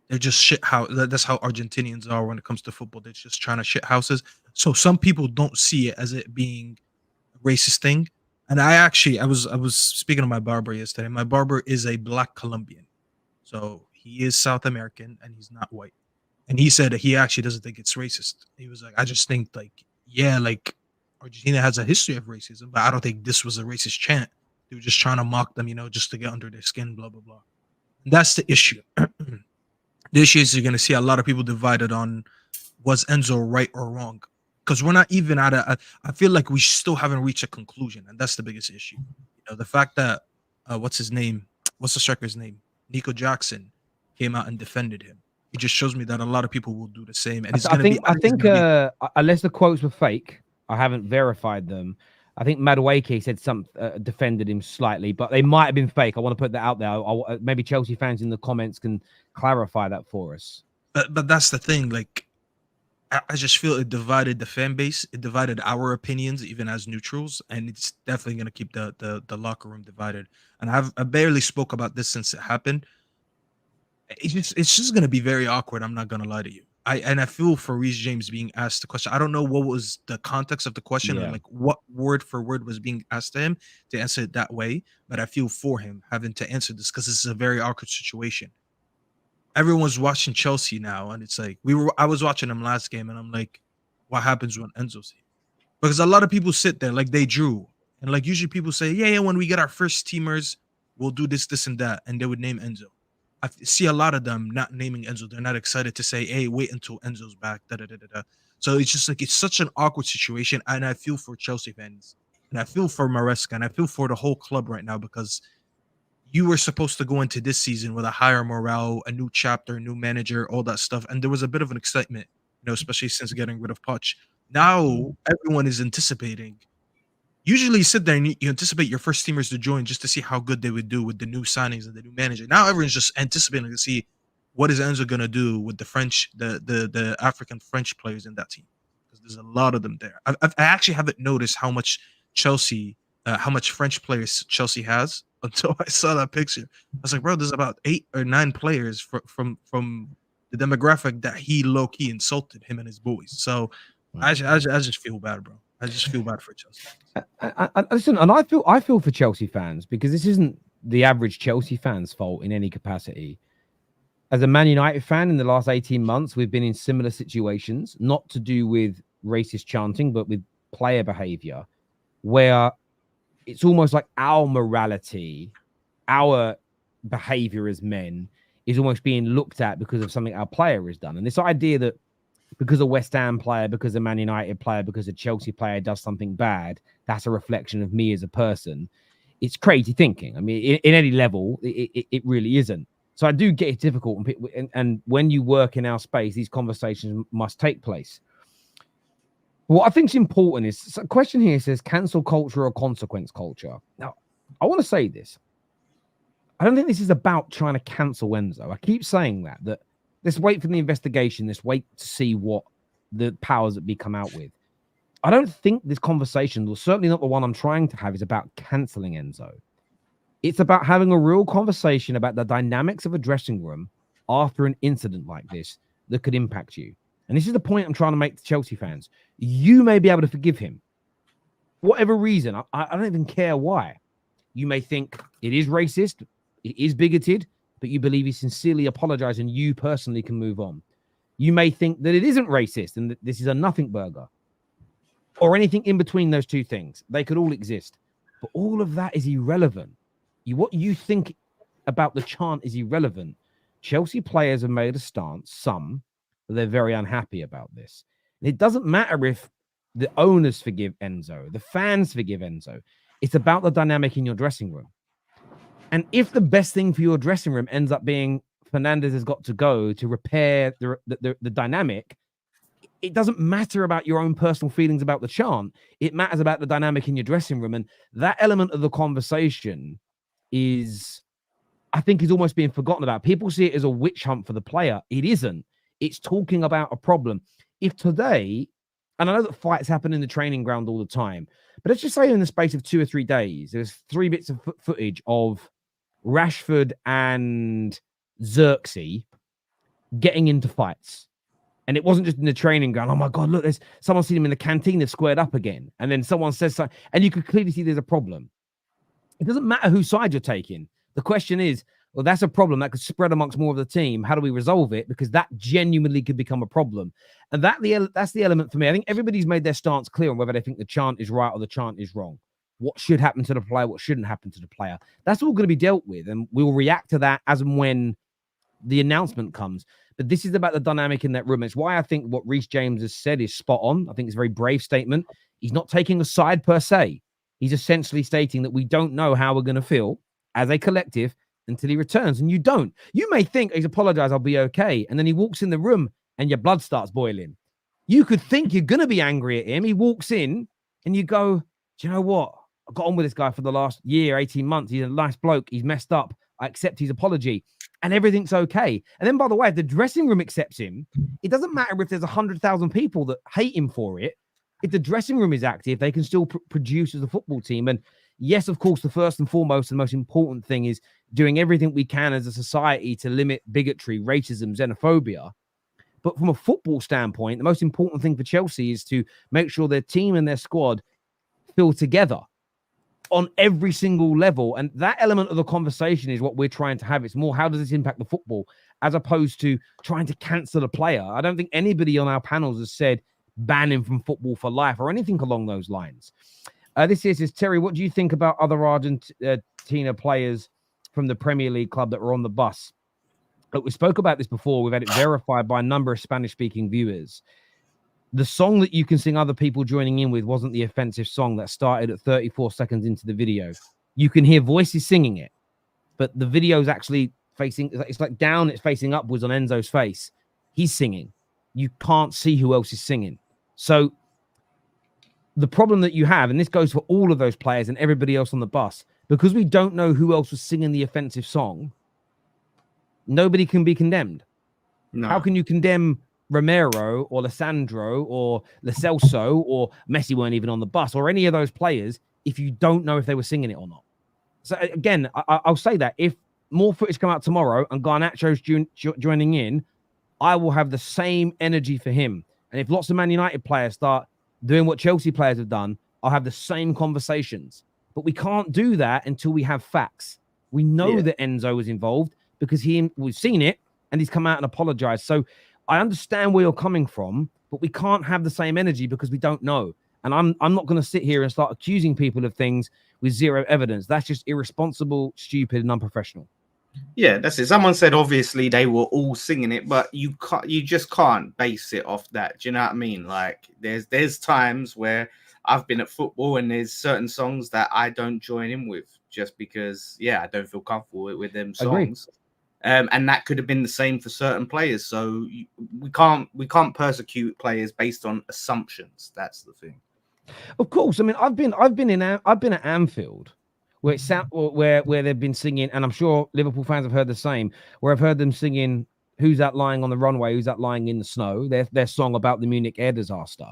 they're just shit house. That's how Argentinians are when it comes to football. They're just trying to shit houses. So some people don't see it as it being a racist thing. And I was speaking to my barber yesterday. My barber is a Black Colombian. So he is South American and he's not white. And he said he actually doesn't think it's racist. He was like, I just think Argentina has a history of racism, but I don't think this was a racist chant. They were just trying to mock them, just to get under their skin, blah, blah, blah. And that's the issue. The issue is you're going to see a lot of people divided on was Enzo right or wrong? Because we're not even I feel like we still haven't reached a conclusion. And that's the biggest issue. The fact that, what's his name? What's the striker's name? Nico Jackson came out and defended him. It just shows me that a lot of people will do the same. And I think unless the quotes were fake, I haven't verified them. I think Mazraoui said defended him slightly, but they might have been fake. I want to put that out there. Maybe Chelsea fans in the comments can clarify that for us. But that's the thing. Like, I just feel it divided the fan base. It divided our opinions, even as neutrals, and it's definitely going to keep the locker room divided. And I barely spoke about this since it happened. It's just going to be very awkward. I'm not going to lie to you. I feel for Reece James being asked the question. I don't know what was the context of the question or like what word for word was being asked to him to answer it that way. But I feel for him having to answer this because this is a very awkward situation. Everyone's watching Chelsea now, and it's like I was watching them last game, and I'm like, what happens when Enzo's here? Because a lot of people sit there like they drew, And like usually people say, yeah, when we get our first teamers, we'll do this, this, and that, and they would name Enzo. I see a lot of them not naming Enzo. They're not excited to say, hey, wait until Enzo's back. Da, da, da, da, da. So it's just like it's such an awkward situation. And I feel for Chelsea fans. And I feel for Maresca. And I feel for the whole club right now because you were supposed to go into this season with a higher morale, a new chapter, a new manager, all that stuff. And there was a bit of an excitement, especially since getting rid of Poch. Now everyone is anticipating. Usually you sit there and you anticipate your first teamers to join just to see how good they would do with the new signings and the new manager. Now everyone's just anticipating to see what is Enzo going to do with the French, the African French players in that team. Because there's a lot of them there. I actually haven't noticed how much how much French players Chelsea has until I saw that picture. I was like, bro, there's about 8 or 9 players from the demographic that he low-key insulted him and his boys. So I just feel bad, bro. I just feel bad for Chelsea. Listen, and I feel for Chelsea fans because this isn't the average Chelsea fan's fault in any capacity. As a Man United fan in the last 18 months, we've been in similar situations, not to do with racist chanting, but with player behavior, where it's almost like our morality, our behavior as men is almost being looked at because of something our player has done. And this idea that because a West Ham player, because a Man United player, because a Chelsea player does something bad, that's a reflection of me as a person. It's crazy thinking. I mean, in any level, it really isn't. So I do get it difficult. And when you work in our space, these conversations must take place. What I think is important is a question here says cancel culture or consequence culture. Now, I want to say this. I don't think this is about trying to cancel Enzo. I keep saying that let's wait for the investigation. Let's wait to see what the powers that be come out with. I don't think this conversation, or certainly not the one I'm trying to have, is about cancelling Enzo. It's about having a real conversation about the dynamics of a dressing room after an incident like this that could impact you. And this is the point I'm trying to make to Chelsea fans. You may be able to forgive him. Whatever reason, I don't even care why. You may think it is racist, it is bigoted, but you believe he sincerely apologized and you personally can move on. You may think that it isn't racist and that this is a nothing burger or anything in between those two things. They could all exist, but all of that is irrelevant. What you think about the chant is irrelevant. Chelsea players have made a stance, some, that they're very unhappy about this. And it doesn't matter if the owners forgive Enzo, the fans forgive Enzo. It's about the dynamic in your dressing room. And if the best thing for your dressing room ends up being Fernandes has got to go to repair the dynamic, it doesn't matter about your own personal feelings about the chant. It matters about the dynamic in your dressing room. And that element of the conversation is, I think, is almost being forgotten about. People see it as a witch hunt for the player. It isn't. It's talking about a problem. If today, and I know that fights happen in the training ground all the time, but let's just say in the space of 2 or 3 days, there's 3 bits of footage of Rashford and Xerxes getting into fights. And it wasn't just in the training ground. Oh my God, look, there's someone seen him in the canteen, they've squared up again. And then someone says something, and you could clearly see there's a problem. It doesn't matter whose side you're taking. The question is, well, that's a problem that could spread amongst more of the team. How do we resolve it? Because that genuinely could become a problem. And that's the element for me. I think everybody's made their stance clear on whether they think the chant is right or the chant is wrong. What should happen to the player, what shouldn't happen to the player. That's all going to be dealt with. And we'll react to that as and when the announcement comes. But this is about the dynamic in that room. It's why I think what Reece James has said is spot on. I think it's a very brave statement. He's not taking a side per se. He's essentially stating that we don't know how we're going to feel as a collective until he returns. And you don't. You may think he's apologized, I'll be okay. And then he walks in the room and your blood starts boiling. You could think you're going to be angry at him. He walks in and you go, do you know what? I've got on with this guy for the last year, 18 months. He's a nice bloke. He's messed up. I accept his apology and everything's okay. And then, by the way, if the dressing room accepts him, it doesn't matter if there's 100,000 people that hate him for it. If the dressing room is active, they can still produce as a football team. And yes, of course, the first and foremost, the most important thing is doing everything we can as a society to limit bigotry, racism, xenophobia. But from a football standpoint, the most important thing for Chelsea is to make sure their team and their squad feel together on every single level. And that element of the conversation is what we're trying to have. It's more, how does this impact the football, as opposed to trying to cancel a player. I don't think anybody on our panels has said ban him from football for life or anything along those lines. This is Terry. What do you think about other Argentina players from the Premier League club that were on the bus? Look, we spoke about this before. We've had it verified by a number of Spanish-speaking viewers. The song that you can sing other people joining in with wasn't the offensive song that started at 34 seconds into the video. You can hear voices singing it, but the video's actually facing, it's like down, it's facing upwards on Enzo's face. He's singing. You can't see who else is singing. So the problem that you have, and this goes for all of those players and everybody else on the bus, because we don't know who else was singing the offensive song, nobody can be condemned. No. How can you condemn Romero or Lissandro or Lo Celso or Messi weren't even on the bus or any of those players if you don't know if they were singing it or not? So again, I'll say that if more footage come out tomorrow and Garnacho's joining in, I will have the same energy for him. And if lots of Man United players start doing what Chelsea players have done, I'll have the same conversations. But we can't do that until we have facts. We know that Enzo was involved because we've seen it and he's come out and apologized. So I understand where you're coming from, but we can't have the same energy because we don't know. And I'm not going to sit here and start accusing people of things with zero evidence. That's just irresponsible, stupid, and unprofessional. Yeah, that's it. Someone said obviously they were all singing it, but you just can't base it off that. Do you know what I mean? Like there's times where I've been at football and there's certain songs that I don't join in with just because I don't feel comfortable with them songs. And that could have been the same for certain players. So we can't persecute players based on assumptions. That's the thing. Of course, I mean I've been at Anfield where it's where they've been singing, and I'm sure Liverpool fans have heard the same. Where I've heard them singing "Who's That Lying on the Runway? Who's That Lying in the Snow?" Their song about the Munich air disaster.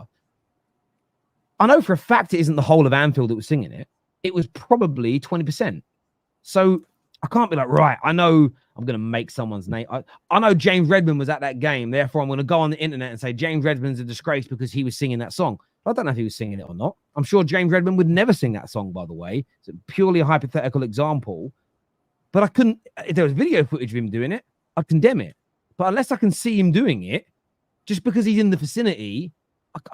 I know for a fact it isn't the whole of Anfield that was singing it. It was probably 20%. So I can't be like, right, I know I'm going to make someone's name. I know James Redmond was at that game. Therefore, I'm going to go on the internet and say James Redmond's a disgrace because he was singing that song. I don't know if he was singing it or not. I'm sure James Redmond would never sing that song, by the way. It's purely a hypothetical example. But I couldn't, if there was video footage of him doing it, I'd condemn it. But unless I can see him doing it, just because he's in the vicinity,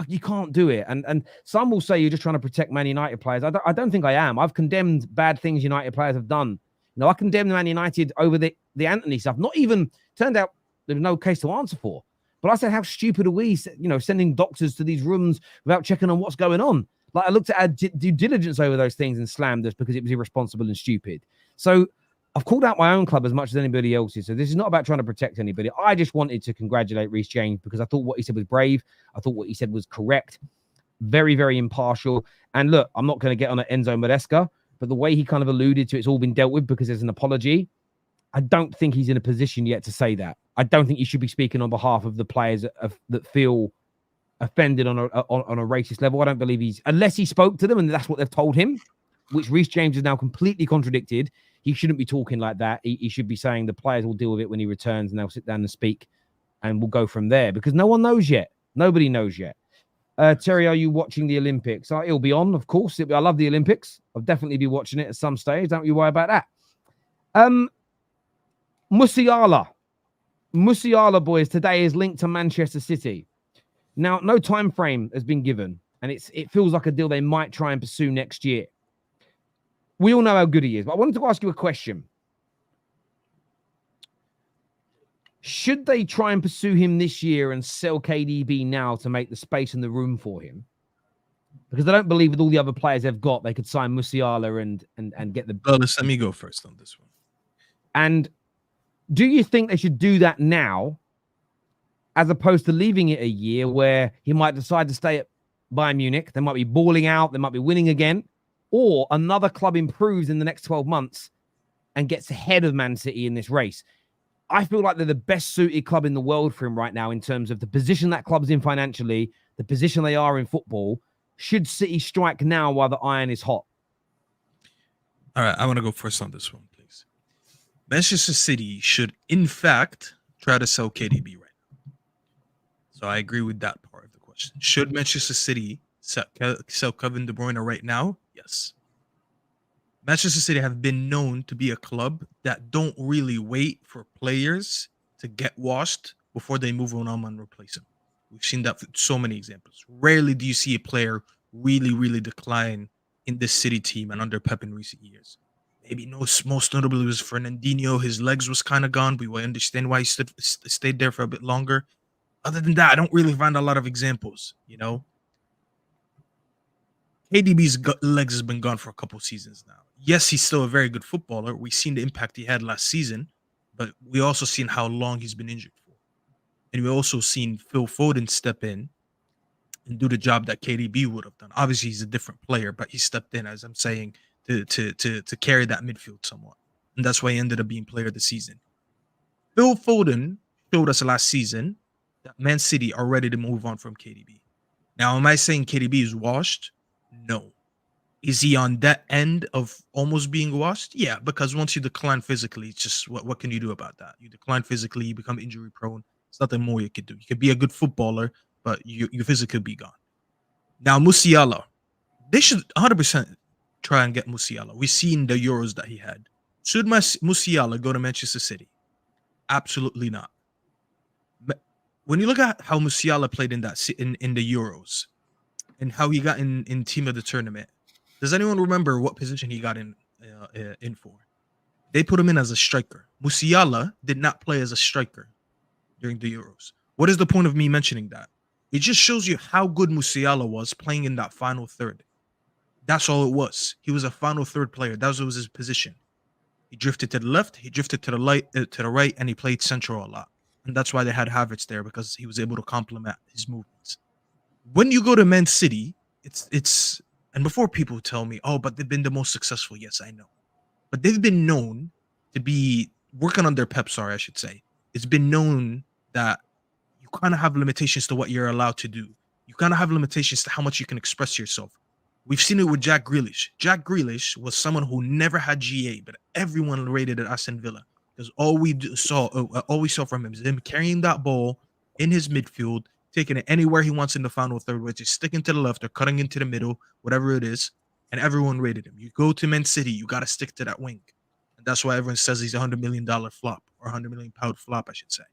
you can't do it. And some will say you're just trying to protect Man United players. I don't think I am. I've condemned bad things United players have done. You know, I condemned Man United over the Anthony stuff. Not even, turned out there was no case to answer for. But I said, how stupid are we, sending doctors to these rooms without checking on what's going on? Like, I looked at our due diligence over those things and slammed us because it was irresponsible and stupid. So I've called out my own club as much as anybody else's. So this is not about trying to protect anybody. I just wanted to congratulate Reece James because I thought what he said was brave. I thought what he said was correct. Very, very impartial. And look, I'm not going to get on an Enzo Maresca, but the way he kind of alluded to it's all been dealt with because there's an apology. I don't think he's in a position yet to say that. I don't think he should be speaking on behalf of the players that feel offended on a racist level. I don't believe unless he spoke to them and that's what they've told him, which Reece James has now completely contradicted. He shouldn't be talking like that. He should be saying the players will deal with it when he returns and they'll sit down and speak and we'll go from there because no one knows yet. Nobody knows yet. Terry, are you watching the Olympics? It'll be on, of course. I love the Olympics. I'll definitely be watching it at some stage. Don't you worry about that. Musiala, boys, today is linked to Manchester City. Now, no time frame has been given, and it feels like a deal they might try and pursue next year. We all know how good he is, but I wanted to ask you a question. Should they try and pursue him this year and sell KDB now to make the space and the room for him? Because I don't believe with all the other players they've got, they could sign Musiala and get the... Lawless, let me go first on this one. And do you think they should do that now as opposed to leaving it a year where he might decide to stay at Bayern Munich? They might be balling out. They might be winning again. Or another club improves in the next 12 months and gets ahead of Man City in this race. I feel like they're the best suited club in the world for him right now in terms of the position that club's in financially, the position they are in football. Should City strike now while the iron is hot? All right, I want to go first on this one, please. Manchester City should, in fact, try to sell KDB right now. So I agree with that part of the question. Should Manchester City sell Kevin De Bruyne right now? Yes. Manchester City have been known to be a club that don't really wait for players to get washed before they move on and replace them. We've seen that for so many examples. Rarely do you see a player really, really decline in this City team and under Pep in recent years. Maybe most notably was Fernandinho. His legs was kind of gone. We will understand why he stayed there for a bit longer. Other than that, I don't really find a lot of examples, you know. KDB's legs has been gone for a couple seasons now. Yes, he's still a very good footballer. We've seen the impact he had last season, but we also seen how long he's been injured for. And we also seen Phil Foden step in and do the job that KDB would have done. Obviously, he's a different player, but he stepped in, as I'm saying, to carry that midfield somewhat. And that's why he ended up being player of the season. Phil Foden showed us last season that Man City are ready to move on from KDB. Now, am I saying KDB is washed? No. Is he on that end of almost being washed? Yeah, because once you decline physically, it's just what can you do about that? You decline physically, you become injury prone. There's nothing more you could do. You could be a good footballer, but your physically be gone. Now, Musiala, they should 100% try and get Musiala. We've seen the Euros that he had. Should Musiala go to Manchester City? Absolutely not. When you look at how Musiala played in the Euros and how he got in team of the tournament, does anyone remember what position he got in for? They put him in as a striker. Musiala did not play as a striker during the Euros. What is the point of me mentioning that? It just shows you how good Musiala was playing in that final third. That's all it was. He was a final third player. That was his position. He drifted to the left, he drifted to the right, and he played central a lot. And that's why they had Havertz there, because he was able to complement his movements. When you go to Man City, it's and before people tell me, oh, but they've been the most successful. Yes, I know. But they've been known to be working on their Pep, I should say. It's been known that you kind of have limitations to what you're allowed to do. You kind of have limitations to how much you can express yourself. We've seen it with Jack Grealish. Jack Grealish was someone who never had GA, but everyone rated at Aston Villa because all we saw from him is him carrying that ball in his midfield, taking it anywhere he wants in the final third, which is sticking to the left or cutting into the middle, whatever it is, and everyone rated him. You go to Man City, you got to stick to that wing. And that's why everyone says he's a $100 million flop, or £100 million flop, I should say.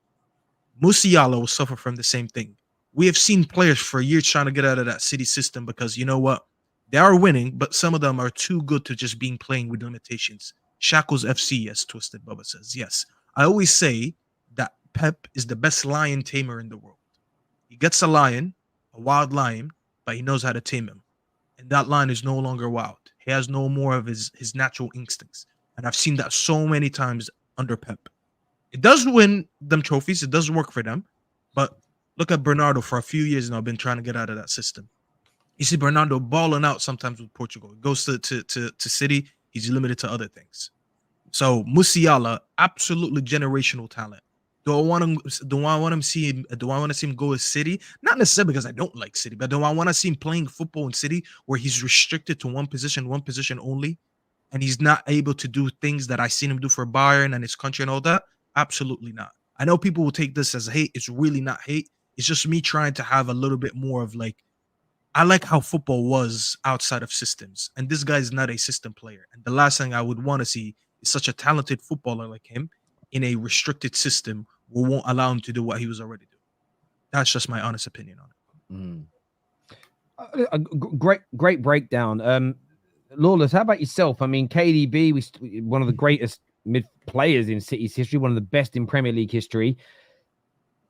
Musiala will suffer from the same thing. We have seen players for years trying to get out of that City system because you know what? They are winning, but some of them are too good to just being playing with limitations. Shackles FC, as Twisted Bubba says. Yes, I always say that Pep is the best lion tamer in the world. He gets a lion, a wild lion, but he knows how to tame him. And that lion is no longer wild. He has no more of his natural instincts. And I've seen that so many times under Pep. It does win them trophies. It does work for them. But look at Bernardo for a few years now, been trying to get out of that system. You see Bernardo balling out sometimes with Portugal. He goes to City, he's limited to other things. So Musiala, absolutely generational talent. Do I want to see him go to City? Not necessarily because I don't like City, but do I want to see him playing football in City where he's restricted to one position only, and he's not able to do things that I seen him do for Bayern and his country and all that? Absolutely not. I know people will take this as hate. It's really not hate. It's just me trying to have a little bit more of like, I like how football was outside of systems, and this guy is not a system player. And the last thing I would want to see is such a talented footballer like him in a restricted system who won't allow him to do what he was already doing. That's just my honest opinion on it. Great breakdown. Lawless, how about yourself? I mean, KDB, one of the greatest mid players in City's history, one of the best in Premier League history.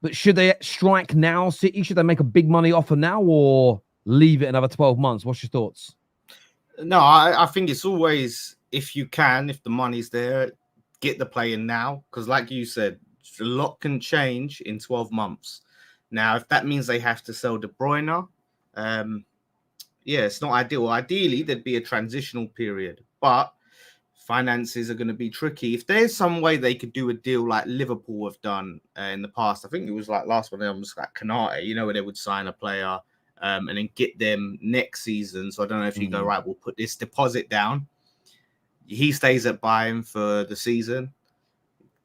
But should they strike now, City? Should they make a big money offer now or leave it another 12 months? What's your thoughts? No, I think it's always, if you can, if the money's there, get the player now. Because like you said, a lot can change in 12 months. Now, if that means they have to sell De Bruyne, yeah, it's not ideal. Ideally, there'd be a transitional period. But finances are going to be tricky. If there's some way they could do a deal like Liverpool have done in the past, I think it was like last one, it was like Canate, where they would sign a player and then get them next season. So I don't know if you go, right, we'll put this deposit down. He stays at Bayern for the season.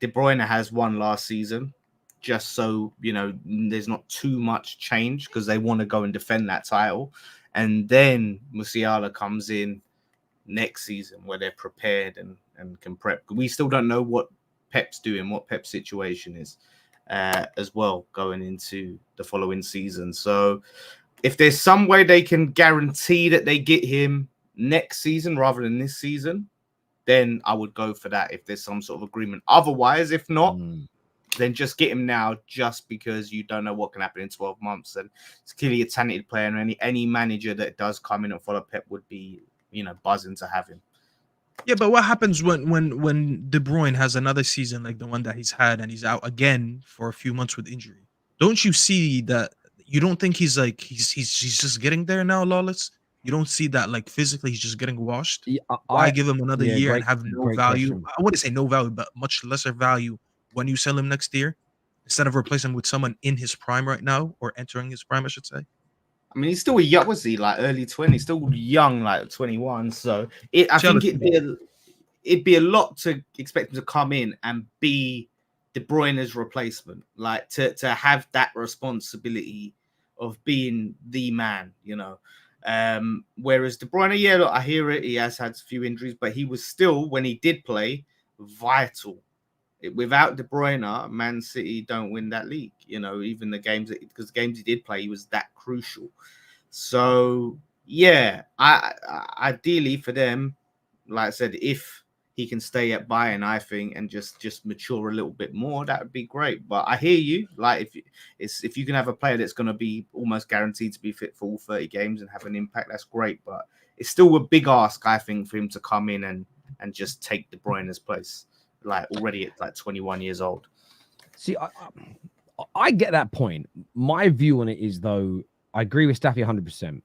De Bruyne has one last season, just so, there's not too much change because they want to go and defend that title. And then Musiala comes in next season where they're prepared and can prep. We still don't know what Pep's doing, what Pep's situation is as well going into the following season. So if there's some way they can guarantee that they get him next season rather than this season, then I would go for that if there's some sort of agreement. Otherwise, if not, then just get him now just because you don't know what can happen in 12 months. And it's clearly a talented player, and any manager that does come in and follow Pep would be, buzzing to have him. Yeah, but what happens when De Bruyne has another season like the one that he's had and he's out again for a few months with injury? Don't you see that? You don't think he's just getting there now, Lawless? You don't see that like physically he's just getting washed? Yeah, Why give him another year and have no value? Question. I wouldn't say no value, but much lesser value when you sell him next year instead of replacing him with someone in his prime right now, or entering his prime, I should say. I mean, he's still young, was he? Like early 20s, still young, like 21. So I think it'd be a lot to expect him to come in and be De Bruyne's replacement, like to have that responsibility of being the man, whereas De Bruyne, yeah, look, I hear it. He has had a few injuries, but he was still, when he did play, vital. Without De Bruyne, Man City don't win that league. Even the games, because the games he did play, he was that crucial. So yeah, ideally for them, like I said, if he can stay at Bayern, I think, and just mature a little bit more, that would be great. But I hear you. Like if you can have a player that's going to be almost guaranteed to be fit for all 30 games and have an impact, that's great. But it's still a big ask, I think, for him to come in and just take De Bruyne's place, like already at like 21 years old. See, I get that point. My view on it is, though, I agree with Staffy 100%.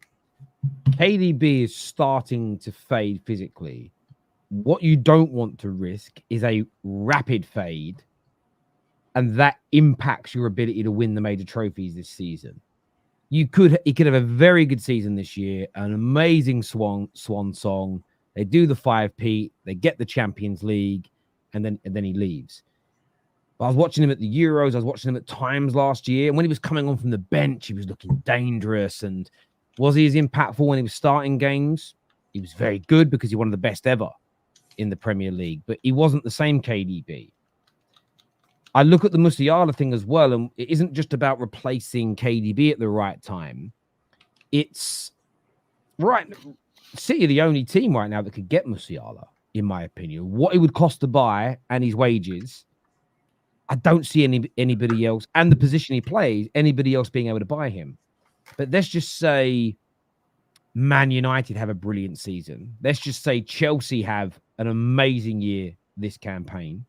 KDB is starting to fade physically. What you don't want to risk is a rapid fade, and that impacts your ability to win the major trophies this season. He could have a very good season this year, an amazing swan song. They do the 5-peat, they get the Champions League, and then he leaves. But I was watching him at the Euros, I was watching him at times last year, and when he was coming on from the bench, he was looking dangerous. And was he as impactful when he was starting games? He was very good because he's one of the best ever in the Premier League, but he wasn't the same KDB. I look at the Musiala thing as well, and it isn't just about replacing KDB at the right time. It's right. City are the only team right now that could get Musiala, in my opinion. What it would cost to buy and his wages, I don't see anybody else, and the position he plays, anybody else being able to buy him. But let's just say Man United have a brilliant season. Let's just say Chelsea have an amazing year this campaign.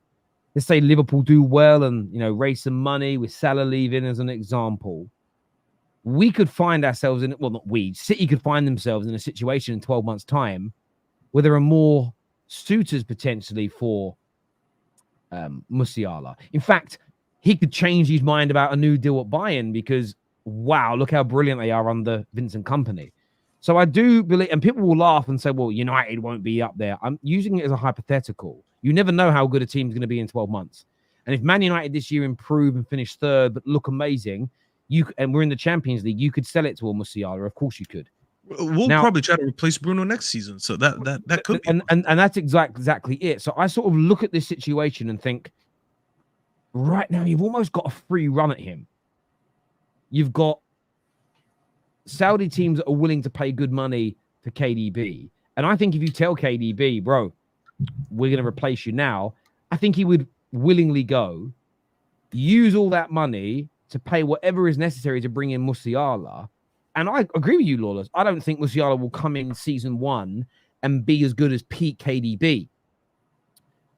Let's say Liverpool do well and, raise some money with Salah leaving as an example. We could find ourselves in, well, not we, City could find themselves in a situation in 12 months' time where there are more suitors potentially for Musiala. In fact, he could change his mind about a new deal at Bayern because, wow, look how brilliant they are under Vincent Kompany. So I do believe, and people will laugh and say, well, United won't be up there. I'm using it as a hypothetical. You never know how good a team's going to be in 12 months. And if Man United this year improve and finish third, but look amazing, and we're in the Champions League, you could sell it to a Musiala. Of course you could. We'll probably try to replace Bruno next season. So that could be. And that's exactly it. So I sort of look at this situation and think, right now, you've almost got a free run at him. You've got Saudi teams that are willing to pay good money for KDB. And I think if you tell KDB, bro, we're going to replace you now, I think he would willingly go, use all that money to pay whatever is necessary to bring in Musiala. And I agree with you, Lawless. I don't think Musiala will come in season 1 and be as good as peak KDB.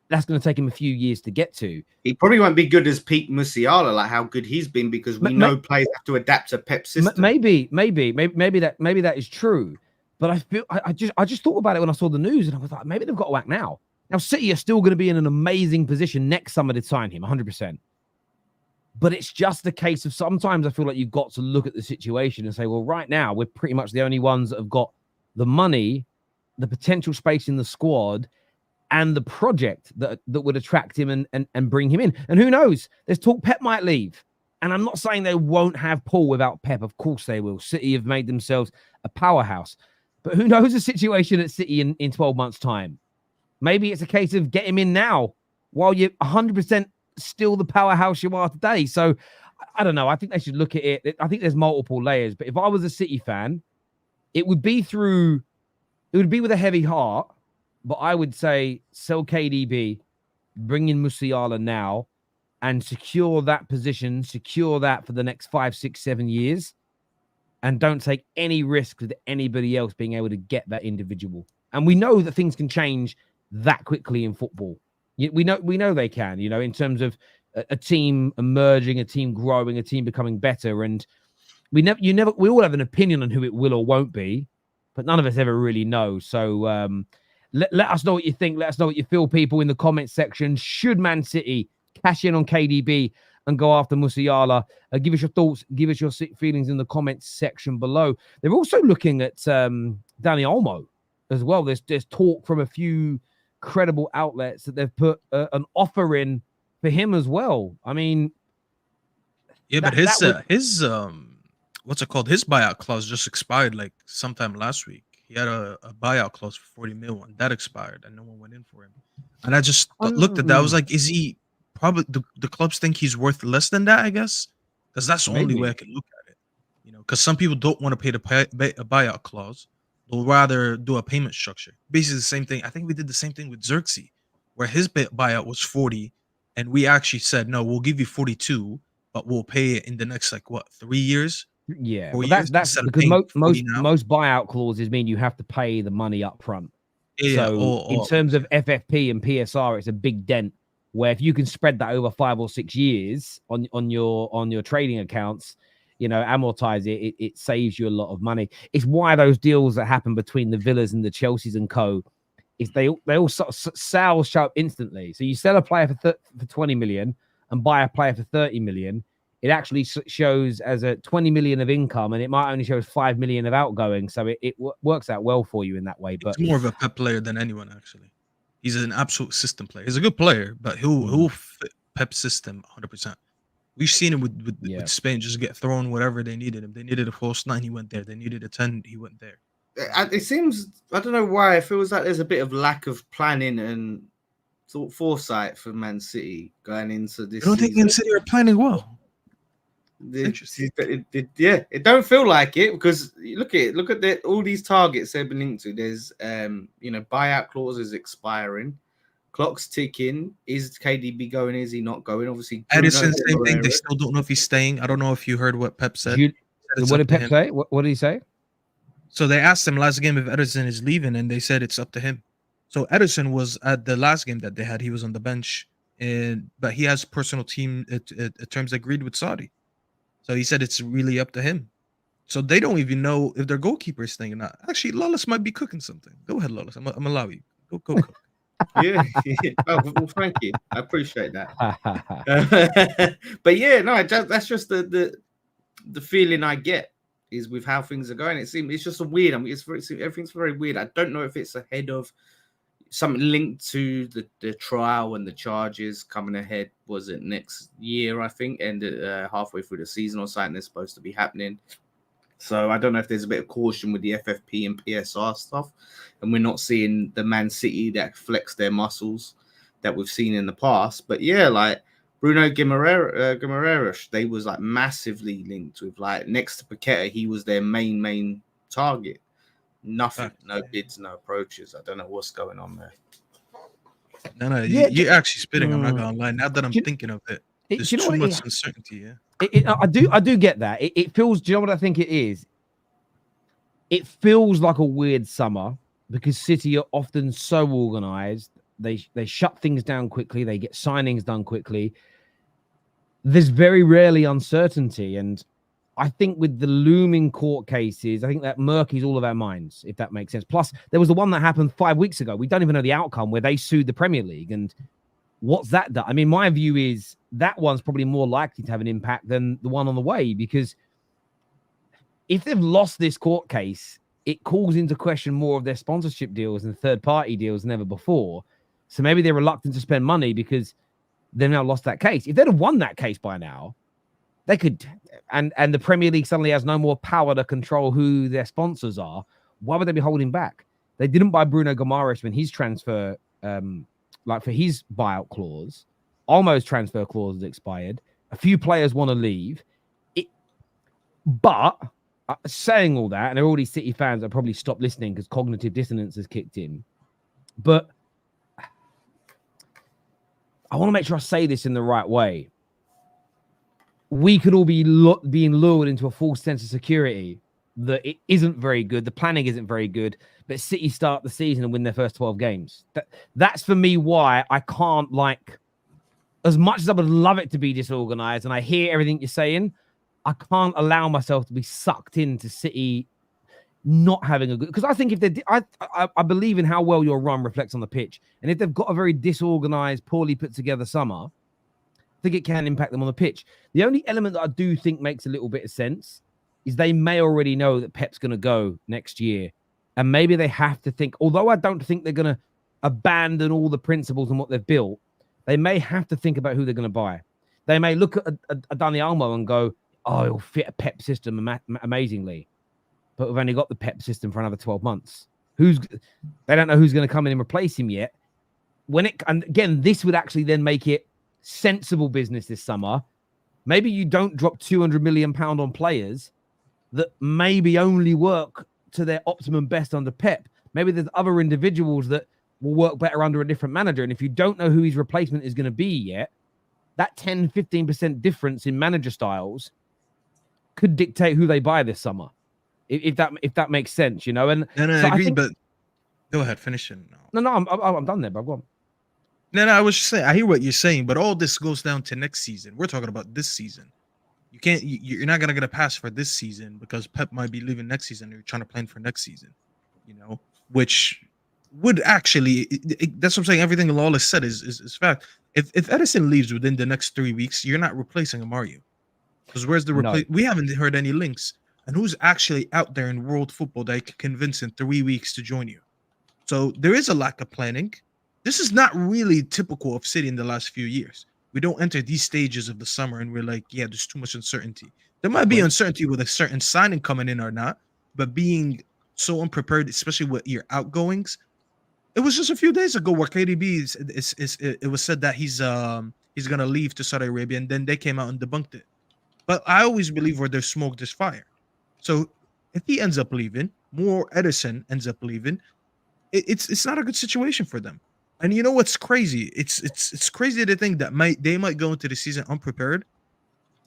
That's going to take him a few years to get to. He probably won't be good as peak Musiala, like how good he's been, because we know players have to adapt to Pep's system. Maybe that is true. But I feel I just thought about it when I saw the news, and I was like, maybe they've got to act now. Now City are still going to be in an amazing position next summer to sign him, 100%. But it's just a case of sometimes I feel like you've got to look at the situation and say, well, right now we're pretty much the only ones that have got the money, the potential space in the squad, and the project that would attract him and bring him in. And who knows? There's talk Pep might leave. And I'm not saying they won't have Paul without Pep. Of course they will. City have made themselves a powerhouse. But who knows the situation at City in 12 months' time? Maybe it's a case of get him in now while you're 100% still the powerhouse you are today. So I don't know. I think they should look at it. I think there's multiple layers. But if I was a City fan, it would be through it would be with a heavy heart, but I would say sell KDB, bring in Musiala now, and secure that position, secure that for the next 5, 6, 7 years, and don't take any risk with anybody else being able to get that individual. And we know that things can change that quickly in football. We know they can, in terms of a team emerging, a team growing, a team becoming better. And we all have an opinion on who it will or won't be, but none of us ever really know. So let us know what you think. Let us know what you feel, people, in the comments section. Should Man City cash in on KDB and go after Musiala? Give us your thoughts. Give us your feelings in the comments section below. They're also looking at Dani Olmo as well. There's talk from a few credible outlets that they've put an offer in for him as well. I mean, yeah, but his what's it called? His buyout clause just expired like sometime last week. He had a buyout clause for 40 mil, and that expired, and no one went in for him. And I just looked at that. I was like, is he probably the clubs think he's worth less than that? I guess because that's the only way I can look at it. Because some people don't want to pay a buyout clause. They'll rather do a payment structure. Basically the same thing. I think we did the same thing with Xerxes, where his buyout was 40, and we actually said, no, we'll give you 42, but we'll pay it in the next 3 years. Yeah, well, that's because most buyout clauses mean you have to pay the money up front. Yeah, so in terms of FFP and PSR, it's a big dent. Where if you can spread that over 5 or 6 years on your trading accounts, amortize it, it saves you a lot of money. It's why those deals that happen between the Villas and the Chelseas and co, is they all sort of sales show up instantly. So you sell a player for 20 million and buy a player for 30 million. It actually shows as a 20 million of income, and it might only show 5 million of outgoing. So it works out well for you in that way. But it's more of a Pep player than anyone, actually. He's an absolute system player. He's a good player, but he'll fit Pep's system 100%. We've seen him with Spain just get thrown whatever they needed him. They needed a false 9, he went there. They needed a 10, he went there. It seems, I don't know why, it feels like there's a bit of lack of planning and foresight for Man City going into this. I don't think Man City are planning well. It don't feel like it, because look at all these targets they've been linked to. There's buyout clauses expiring, clock's ticking. Is KDB going? Is he not going? Obviously, Edison, same thing. They still don't know if he's staying. I don't know if you heard what Pep said. What did Pep say? What did he say? So they asked him last game if Edison is leaving, and they said it's up to him. So Edison was at the last game that they had. He was on the bench, but he has personal team terms agreed with Saudi. So he said it's really up to him. So they don't even know if their goalkeeper is staying or not. Actually, Lawless might be cooking something. Go ahead, Lawless. I'm gonna allow you. Go cook. Yeah. Oh, well, thank you. I appreciate that. But yeah, no, that's just the feeling I get is with how things are going. It's just a weird. I mean, everything's very weird. I don't know if it's ahead of something linked to the trial and the charges coming ahead. Was it next year? I think, and halfway through the season or something, that's supposed to be happening. So I don't know if there's a bit of caution with the FFP and PSR stuff, and we're not seeing the Man City that flex their muscles that we've seen in the past. But yeah, like Bruno Guimaraes, they was like massively linked with, like, next to Paqueta, he was their main target. Nothing, no bids, no approaches. I don't know what's going on there. No, you're actually spitting. I'm not gonna lie. Now that I'm thinking of it, there's too much uncertainty. Yeah, I do get that. It feels. Do you know what I think it is? It feels like a weird summer because City are often so organized. They shut things down quickly. They get signings done quickly. There's very rarely uncertainty, and I think with the looming court cases, I think that murky's all of our minds, if that makes sense. Plus, there was the one that happened 5 weeks ago. We don't even know the outcome, where they sued the Premier League. And what's that done? I mean, my view is that one's probably more likely to have an impact than the one on the way, because if they've lost this court case, it calls into question more of their sponsorship deals and third-party deals than ever before. So maybe they're reluctant to spend money because they've now lost that case. If they'd have won that case by now, they could, and the Premier League suddenly has no more power to control who their sponsors are. Why would they be holding back? They didn't buy Bruno Guimaraes when his transfer, for his buyout clause. Olmo's transfer clause has expired. A few players want to leave. But saying all that, and there are all these City fans that probably stopped listening because cognitive dissonance has kicked in. But I want to make sure I say this in the right way. We could all be being lured into a false sense of security that it isn't very good. The planning isn't very good, but City start the season and win their first 12 games. That's for me why I can't, like, as much as I would love it to be disorganized, and I hear everything you're saying, I can't allow myself to be sucked into City not having a good, because I think if they, I believe in how well your run reflects on the pitch, and if they've got a very disorganized, poorly put together summer, I think it can impact them on the pitch. The only element that I do think makes a little bit of sense is they may already know that Pep's going to go next year, and maybe they have to think, although I don't think they're going to abandon all the principles and what they've built, they may have to think about who they're going to buy. They may look at a Dani Olmo and go, oh, it'll fit a Pep system amazingly. But we've only got the Pep system for another 12 months. They don't know who's going to come in and replace him yet. And again, this would actually then make it sensible business this summer. Maybe you don't drop £200 million on players that maybe only work to their optimum best under Pep. Maybe there's other individuals that will work better under a different manager. And if you don't know who his replacement is going to be yet, that 10, 15% difference in manager styles could dictate who they buy this summer. If that makes sense, you know. And so I agree, but go ahead, finish it. No, I'm done there, bro. Go on. No, I was just saying, I hear what you're saying, but all this goes down to next season. We're talking about this season. You're not gonna get a pass for this season because Pep might be leaving next season. You're trying to plan for next season, you know, which would actually, that's what I'm saying. Everything Lawless said is fact. If Edison leaves within the next 3 weeks, you're not replacing him, are you? Because where's the replace? No. We haven't heard any links. And who's actually out there in world football that can convince in 3 weeks to join you? So there is a lack of planning. This is not really typical of City in the last few years. We don't enter these stages of the summer and we're like, yeah, there's too much uncertainty. There might be uncertainty with a certain signing coming in or not, but being so unprepared, especially with your outgoings. It was just a few days ago where KDB it was said that he's gonna leave to Saudi Arabia, and then they came out and debunked it. But I always believe where there's smoke, there's fire. So if he ends up leaving, more Edison ends up leaving, it's not a good situation for them. And you know what's crazy? It's crazy to think that they might go into the season unprepared,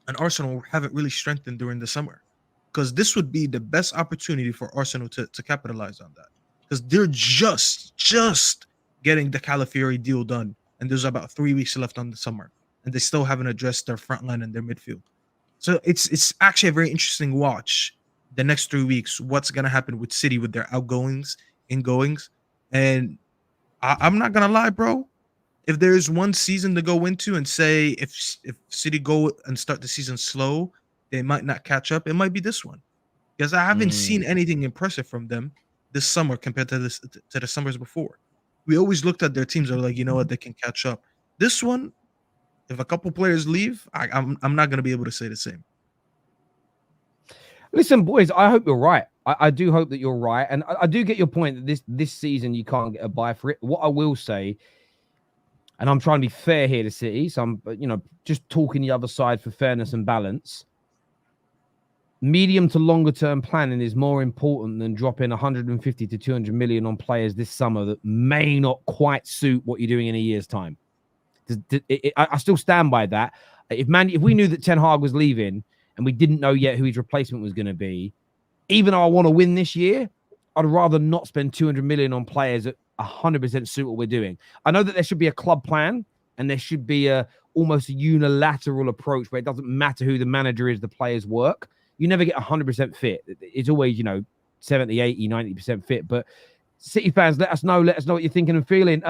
and Arsenal haven't really strengthened during the summer, because this would be the best opportunity for Arsenal to capitalize on that, because they're just getting the Calafiori deal done, and there's about 3 weeks left on the summer, and they still haven't addressed their front line and their midfield. So it's actually a very interesting watch the next 3 weeks, what's going to happen with City with their outgoings, ingoings. And I'm not going to lie, bro. If there's one season to go into and say if City go and start the season slow, they might not catch up, it might be this one. Because I haven't seen anything impressive from them this summer compared to the summers before. We always looked at their teams and were like, you know what, they can catch up. This one, if a couple players leave, I'm not going to be able to say the same. Listen, boys, I hope you're right. I do hope that you're right. And I do get your point that this season you can't get a buy for it. What I will say, and I'm trying to be fair here to City, so I'm, just talking the other side for fairness and balance. Medium to longer term planning is more important than dropping 150 to 200 million on players this summer that may not quite suit what you're doing in a year's time. I still stand by that. If we knew that Ten Hag was leaving and we didn't know yet who his replacement was going to be, even though I want to win this year, I'd rather not spend 200 million on players that 100% suit what we're doing. I know that there should be a club plan and there should be almost a unilateral approach where it doesn't matter who the manager is, the players work. You never get 100% fit. It's always, 70, 80, 90% fit. But City fans, let us know what you're thinking and feeling.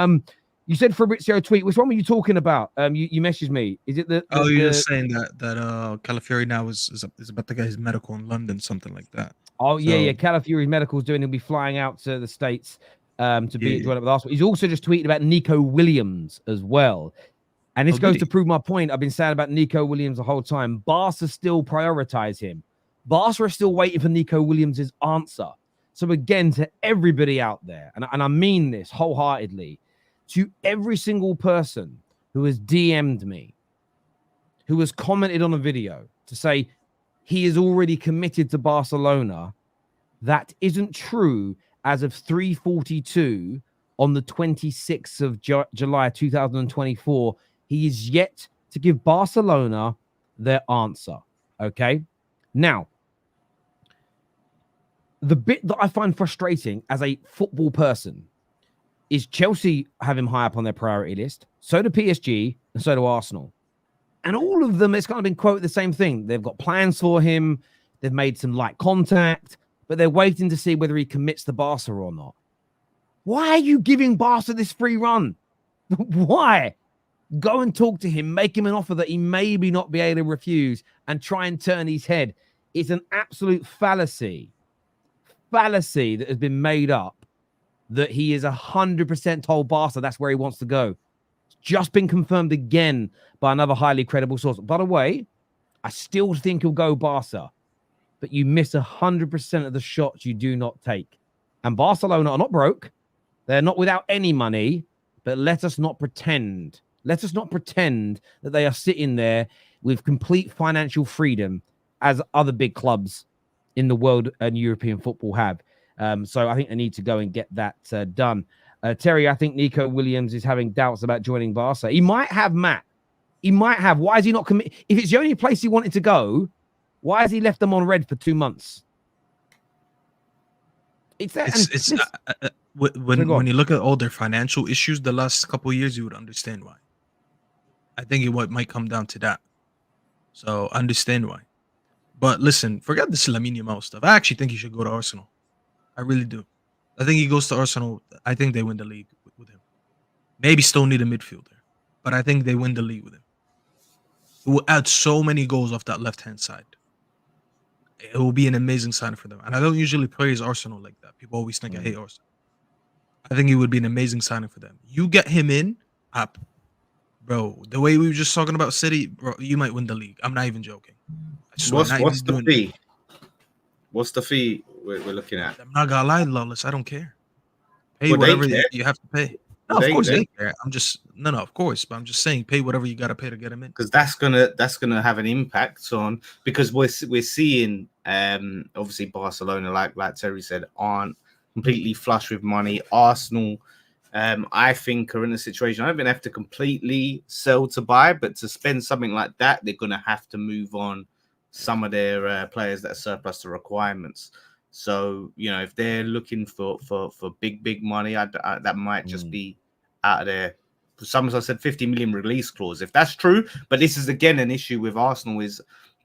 You said Fabrizio tweet. Which one were you talking about? You messaged me. Is it you're just saying that Calafiori now is about to get his medical in London, something like that. Oh, yeah. Calafiori's medical is doing. He'll be flying out to the States to be joined up with Arsenal. He's also just tweeted about Nico Williams as well. And this goes to prove my point. I've been saying about Nico Williams the whole time. Barca still prioritize him. Barca are still waiting for Nico Williams' answer. So again, to everybody out there, and I mean this wholeheartedly, to every single person who has DM'd me, who has commented on a video to say, he is already committed to Barcelona. That isn't true as of 3:42 on the 26th of July 2024. He is yet to give Barcelona their answer. Okay? Now, the bit that I find frustrating as a football person is Chelsea have him high up on their priority list. So do PSG and so do Arsenal. And all of them, it's kind of been quoted the same thing. They've got plans for him. They've made some light contact, but they're waiting to see whether he commits to Barca or not. Why are you giving Barca this free run? Why? Go and talk to him, make him an offer that he maybe not be able to refuse and try and turn his head. It's an absolute fallacy that has been made up that he is 100% told Barca that's where he wants to go. It's just been confirmed again by another highly credible source. By the way, I still think he'll go Barca, but you miss 100% of the shots you do not take. And Barcelona are not broke. They're not without any money, but let us not pretend. Let us not pretend that they are sitting there with complete financial freedom as other big clubs in the world and European football have. So I think they need to go and get that done. Terry, I think Nico Williams is having doubts about joining Barca. He might have, Matt. He might have. Why is he not committed? If it's the only place he wanted to go, why has he left them on red for 2 months? When you look at all their financial issues the last couple of years, you would understand why. I think it might come down to that. So understand why. But listen, forget this Lamine Yamal stuff. I actually think he should go to Arsenal. I really do. I think he goes to Arsenal. I think they win the league with him. Maybe still need a midfielder, but I think they win the league with him. It will add so many goals off that left-hand side. It will be an amazing sign for them. And I don't usually praise Arsenal like that. People always think I hate Arsenal. I think it would be an amazing signing for them. You get him in, up. Bro, the way we were just talking about City, bro, you might win the league. I'm not even joking. What's the fee? What's the fee we're looking at? I'm not gonna lie, Lawless. I don't care. Pay whatever you have to pay. No, of course they care. I'm just of course, but I'm just saying, pay whatever you gotta pay to get him in. Because that's gonna have an impact on, because we're seeing obviously Barcelona, like Terry said, aren't completely flush with money. Arsenal, I think, are in a situation. I don't think they have to completely sell to buy, but to spend something like that, they're gonna have to move on some of their players that are surplus to requirements. So, if they're looking for big money, that might just be out of their. Some, as I said, 50 million release clause. If that's true, but this is again an issue with Arsenal, is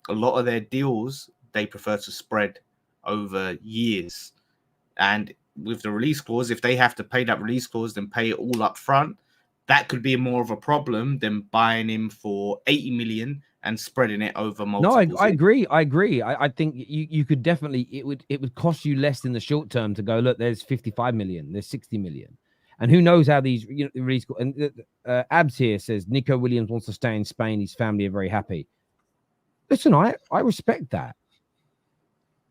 a lot of their deals they prefer to spread over years, and with the release clause, if they have to pay that release clause, then pay it all up front. That could be more of a problem than buying him for 80 million and spreading it over multiple. No, I agree. I think you could definitely, it would cost you less in the short term to go, look, there's 55 million, there's 60 million. And who knows how these release. And Abs here says Nico Williams wants to stay in Spain. His family are very happy. Listen, I respect that.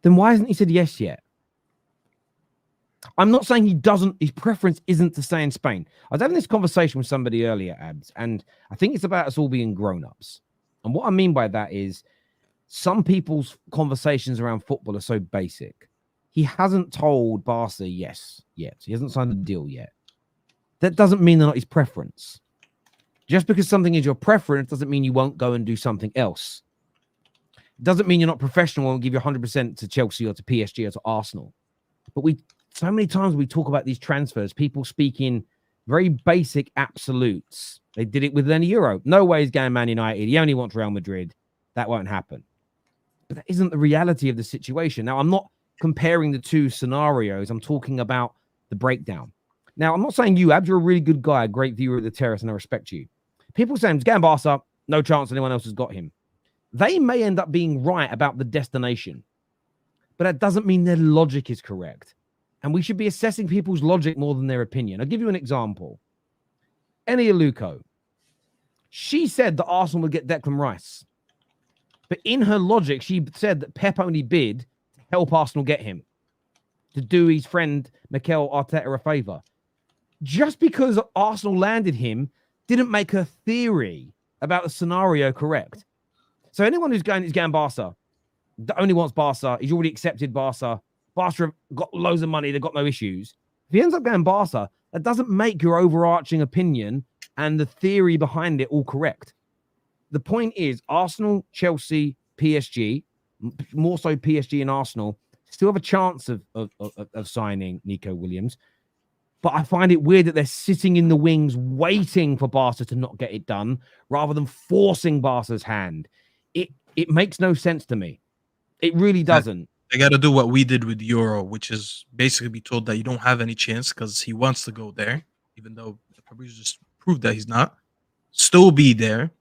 Then why hasn't he said yes yet? I'm not saying he doesn't. His preference isn't to stay in Spain. I was having this conversation with somebody earlier, Abs, and I think it's about us all being grown-ups. And what I mean by that is some people's conversations around football are so basic. He hasn't told Barca yes yet. He hasn't signed a deal yet. That doesn't mean they're not his preference. Just because something is your preference doesn't mean you won't go and do something else. It doesn't mean you're not professional and give you 100% to Chelsea or to PSG or to Arsenal. But so many times we talk about these transfers, people speaking very basic absolutes. They did it with Lenny Euro. No way he's going Man United. He only wants Real Madrid. That won't happen. But that isn't the reality of the situation. Now, I'm not comparing the two scenarios. I'm talking about the breakdown. Now, I'm not saying you, Abs, you're a really good guy, a great viewer of the terrace, and I respect you. People saying, he's going Barca, no chance anyone else has got him. They may end up being right about the destination, but that doesn't mean their logic is correct. And we should be assessing people's logic more than their opinion. I'll give you an example. Eni Aluko. She said that Arsenal would get Declan Rice. But in her logic, she said that Pep only bid to help Arsenal get him, to do his friend Mikel Arteta a favour. Just because Arsenal landed him didn't make her theory about the scenario correct. So anyone who's going Barca, only wants Barca. He's already accepted Barca. Barca have got loads of money. They've got no issues. If he ends up going Barca, that doesn't make your overarching opinion and the theory behind it all correct. The point is, Arsenal, Chelsea, PSG, more so PSG and Arsenal, still have a chance of signing Nico Williams. But I find it weird that they're sitting in the wings waiting for Barca to not get it done rather than forcing Barca's hand. It makes no sense to me. It really doesn't. They got to do what we did with Euro, which is basically be told that you don't have any chance because he wants to go there, even though the Fabrizio just proved that he's not. Still be there.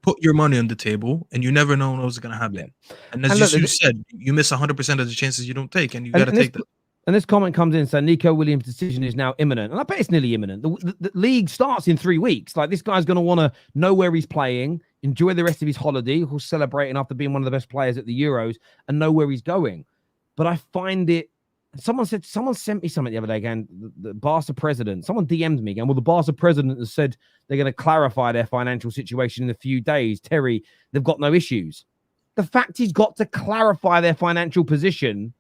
Put your money on the table, and you never know what's going to happen. Yeah. And as you said, you miss 100% of the chances you don't take, and you got to take them. And this comment comes in saying Nico Williams' decision is now imminent. And I bet it's nearly imminent. The league starts in 3 weeks. Like, this guy's going to want to know where he's playing, enjoy the rest of his holiday, who's celebrating after being one of the best players at the Euros, and know where he's going. But I find it... Someone sent me something the other day again, the Barca president. Someone DM'd me again. Well, the Barca president has said they're going to clarify their financial situation in a few days. Terry, they've got no issues. The fact he's got to clarify their financial position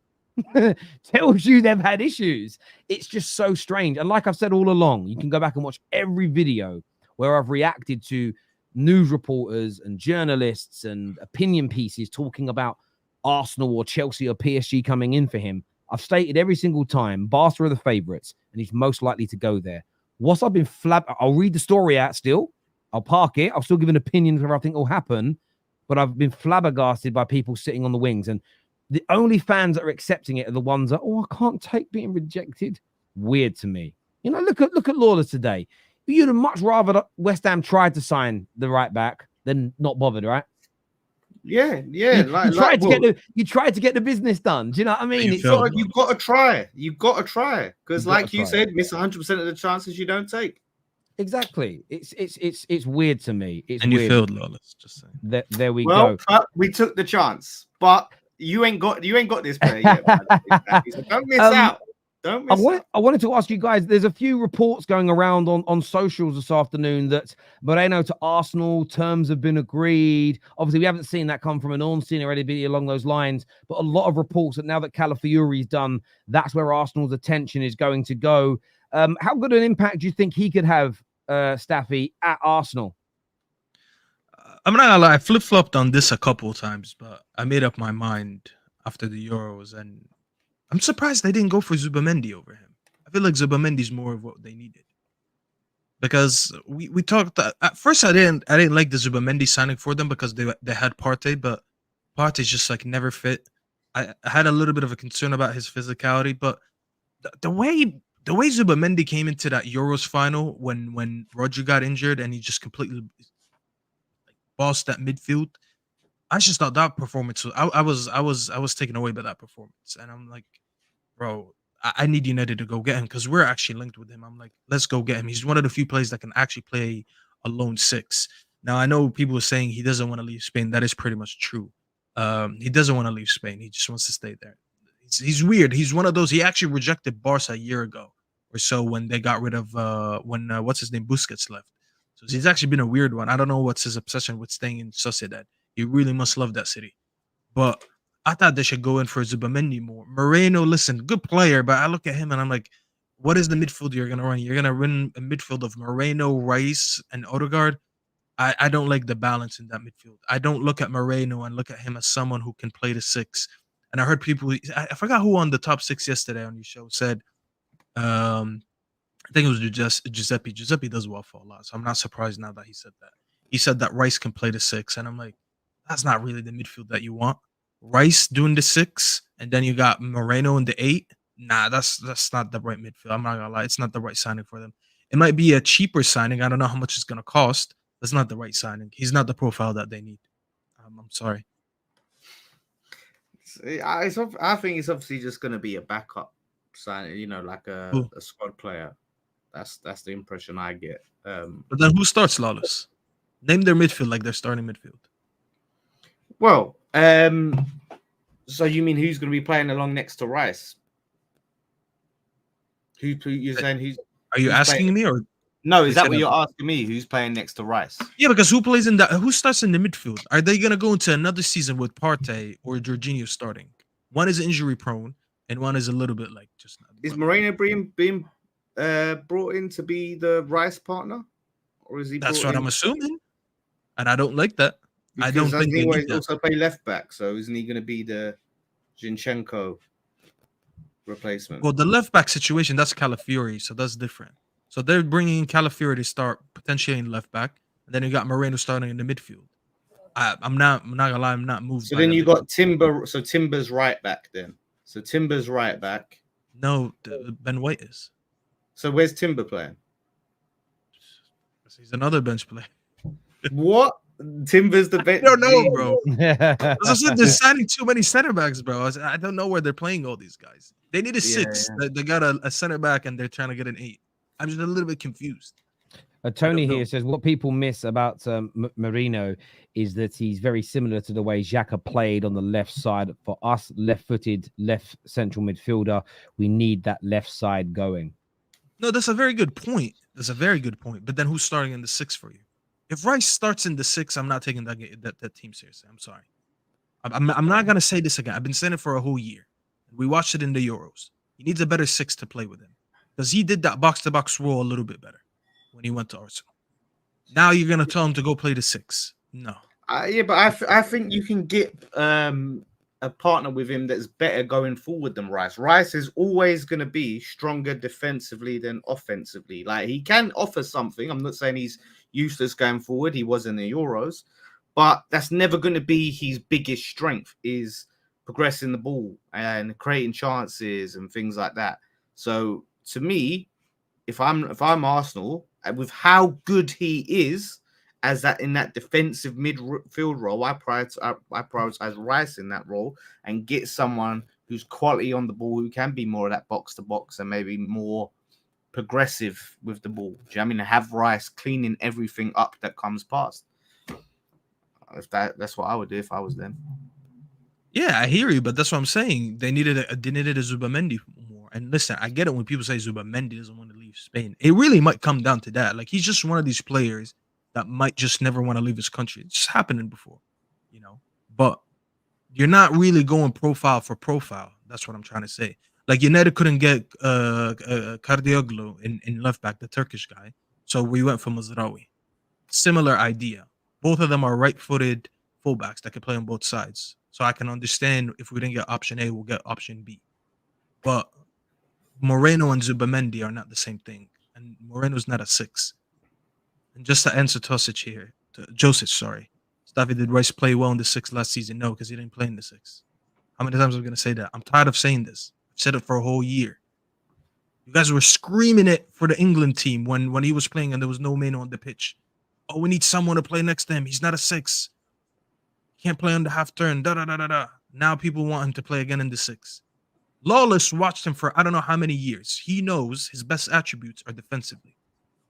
tells you they've had issues. It's just so strange. And like I've said all along, you can go back and watch every video where I've reacted to news reporters and journalists and opinion pieces talking about Arsenal or Chelsea or PSG coming in for him. I've stated every single time, Barca are the favourites, and he's most likely to go there. Whilst I've been I'll read the story out still. I'll park it. I'll still give an opinion of what I think will happen, but I've been flabbergasted by people sitting on the wings. And the only fans that are accepting it are the ones that, I can't take being rejected. Weird to me. You know, look at Lawless today. You'd have much rather that West Ham tried to sign the right back than not bothered, right? Yeah. You tried to get the business done. Do you know what I mean? You've got to try. You've got to try. Because like you said, miss 100% of the chances you don't take. Exactly. It's weird to me. It's and weird. You failed, Lawless. Just saying. There we go. We took the chance, but you ain't got this player yet. So don't miss out. Don't miss out. I wanted to ask you guys, there's a few reports going around on socials this afternoon that Merino to Arsenal, terms have been agreed. Obviously, we haven't seen that come from an Ornstein or anybody along those lines, but a lot of reports that now that Calafiori's done, that's where Arsenal's attention is going to go. How good an impact do you think he could have, Staffy, at Arsenal? I'm not gonna lie, I flip-flopped on this a couple of times, but I made up my mind after the Euros, and I'm surprised they didn't go for Zubamendi over him. I feel like Zubamendi's more of what they needed. Because we talked at first, I didn't like the Zubamendi signing for them because they had Partey, but Partey's just like never fit. I had a little bit of a concern about his physicality, but the way Zubamendi came into that Euros final when Roger got injured and he just completely bossed that midfield, I just thought that performance. I was taken away by that performance, and I'm like, bro, I need United to go get him because we're actually linked with him. I'm like, let's go get him. He's one of the few players that can actually play a lone six. Now I know people are saying he doesn't want to leave Spain. That is pretty much true. He doesn't want to leave Spain. He just wants to stay there. He's weird. He's one of those. He actually rejected Barca a year ago or so when they got rid of what's his name, Busquets left. So he's actually been a weird one. I don't know what's his obsession with staying in Sociedad. He really must love that city. But I thought they should go in for Zubamendi more. Merino, listen, good player, but I look at him and I'm like, what is the midfield you're going to run? You're going to run a midfield of Moreno, Rice, and Odegaard. I don't like the balance in that midfield. I don't look at Moreno and look at him as someone who can play the six. And I heard people, I forgot who on the top six yesterday on your show said, I think it was Giuseppe. Giuseppe does well for a lot, so I'm not surprised now that he said that. He said that Rice can play the six, and I'm like, that's not really the midfield that you want. Rice doing the six, and then you got Moreno in the 8. Nah, that's not the right midfield. I'm not gonna lie, it's not the right signing for them. It might be a cheaper signing. I don't know how much it's gonna cost. That's not the right signing. He's not the profile that they need. I'm sorry. I think it's obviously just gonna be a backup signing. You know, like a squad player. That's the impression I get. But then who starts, Lawless? Name their midfield like their starting midfield. Well, so you mean who's going to be playing along next to Rice? Who you're saying who's? Are you asking me or? No, is They that said what you're asking me? Who's playing next to Rice? Yeah, because who starts in the midfield? Are they gonna go into another season with Partey or Jorginho starting? One is injury prone and one is a little bit like just Is Merino being brought in to be the Rice partner? Or is he that's brought what in? I'm assuming. And I don't like that. I Because don't doesn't think he they need always that. also play left back? So isn't he going to be the Zinchenko replacement? Well, the left back situation, that's Calafiori, so that's different. So they're bringing in Calafiori to start potentially in left back, and then you got Moreno starting in the midfield. I'm not gonna lie, I'm not moved So by then that. you got Timber. So Timber's right back then. So Timber's right back. No, Ben White is. So where's Timber playing? He's another bench player. What? Timber's the bench. I don't know, bro. As I said, they're Yeah. signing too many center backs, bro. I don't know where they're playing all these guys. They need a six. They got a center back, and they're trying to get an 8. I'm just a little bit confused. Tony know. here says what people miss about Merino is that he's very similar to the way Xhaka played on the left side. For us, left-footed, left central midfielder, we need that left side going. No, that's a very good point. That's a very good point. But then who's starting in the 6 for you? If Rice starts in the 6, I'm not taking that team seriously. I'm sorry. I'm not gonna say this again. I've been saying it for a whole year. We watched it in the Euros. He needs a better 6 to play with him because he did that box-to-box role a little bit better when he went to Arsenal. Now you're gonna tell him to go play the 6. No. Yeah, but I think you can get a partner with him that's better going forward than Rice. Rice is always going to be stronger defensively than offensively. Like he can offer something. I'm not saying he's useless going forward. He was in the Euros, but that's never going to be his biggest strength. Is progressing the ball and creating chances and things like that. So to me, if I'm Arsenal, with how good he is as that in that defensive midfield role, I prioritize Rice in that role and get someone who's quality on the ball, who can be more of that box to box and maybe more progressive with the ball. Do you know what I mean? Have Rice cleaning everything up that comes past. If that's what I would do if I was them. Yeah, I hear you, but that's what I'm saying. They needed a Zubamendi more. And listen, I get it when people say Zubamendi doesn't want to leave Spain. It really might come down to that. Like he's just one of these players that might just never want to leave his country. It's just happening before, you know. But you're not really going profile for profile. That's what I'm trying to say. Like United couldn't get Kardioglu in left back, the Turkish guy. So we went for Mazraoui. Similar idea. Both of them are right-footed fullbacks that can play on both sides. So I can understand if we didn't get option A, we'll get option B. But Moreno and Zubamendi are not the same thing. And Moreno's not a 6. And just to answer Tosic here, Josic, sorry. Staffy, did Rice play well in the 6 last season? No, because he didn't play in the 6. How many times am I going to say that? I'm tired of saying this. I've said it for a whole year. You guys were screaming it for the England team when he was playing and there was no man on the pitch. Oh, we need someone to play next to him. He's not a 6. He can't play on the half turn. Now people want him to play again in the 6. Lawless watched him for I don't know how many years. He knows his best attributes are defensively.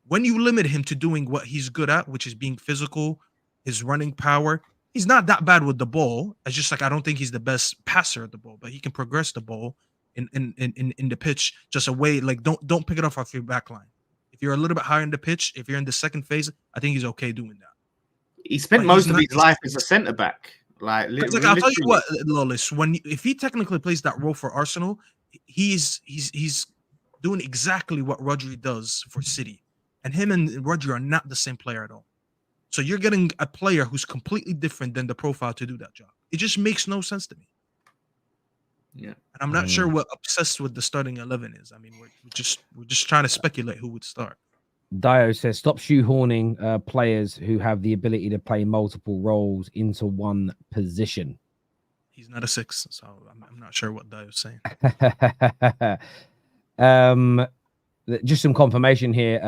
When you limit him to doing what he's good at, which is being physical, his running power, he's not that bad with the ball. It's just like I don't think he's the best passer of the ball, but he can progress the ball in the pitch just a way like don't pick it off your back line. If you're a little bit higher in the pitch, if you're in the second phase, I think he's okay doing that. He spent most of his life as a centre back. Like I'll tell you what, Lawless, if he technically plays that role for Arsenal, he's doing exactly what Rodri does for City. And him and Rodri are not the same player at all. So you're getting a player who's completely different than the profile to do that job. It just makes no sense to me. Yeah. And I'm not sure what obsessed with the starting 11 is. I mean, we're just trying to speculate who would start. Dio says, stop shoehorning players who have the ability to play multiple roles into one position. He's not a 6, so I'm not sure what Dio's saying. Just some confirmation here.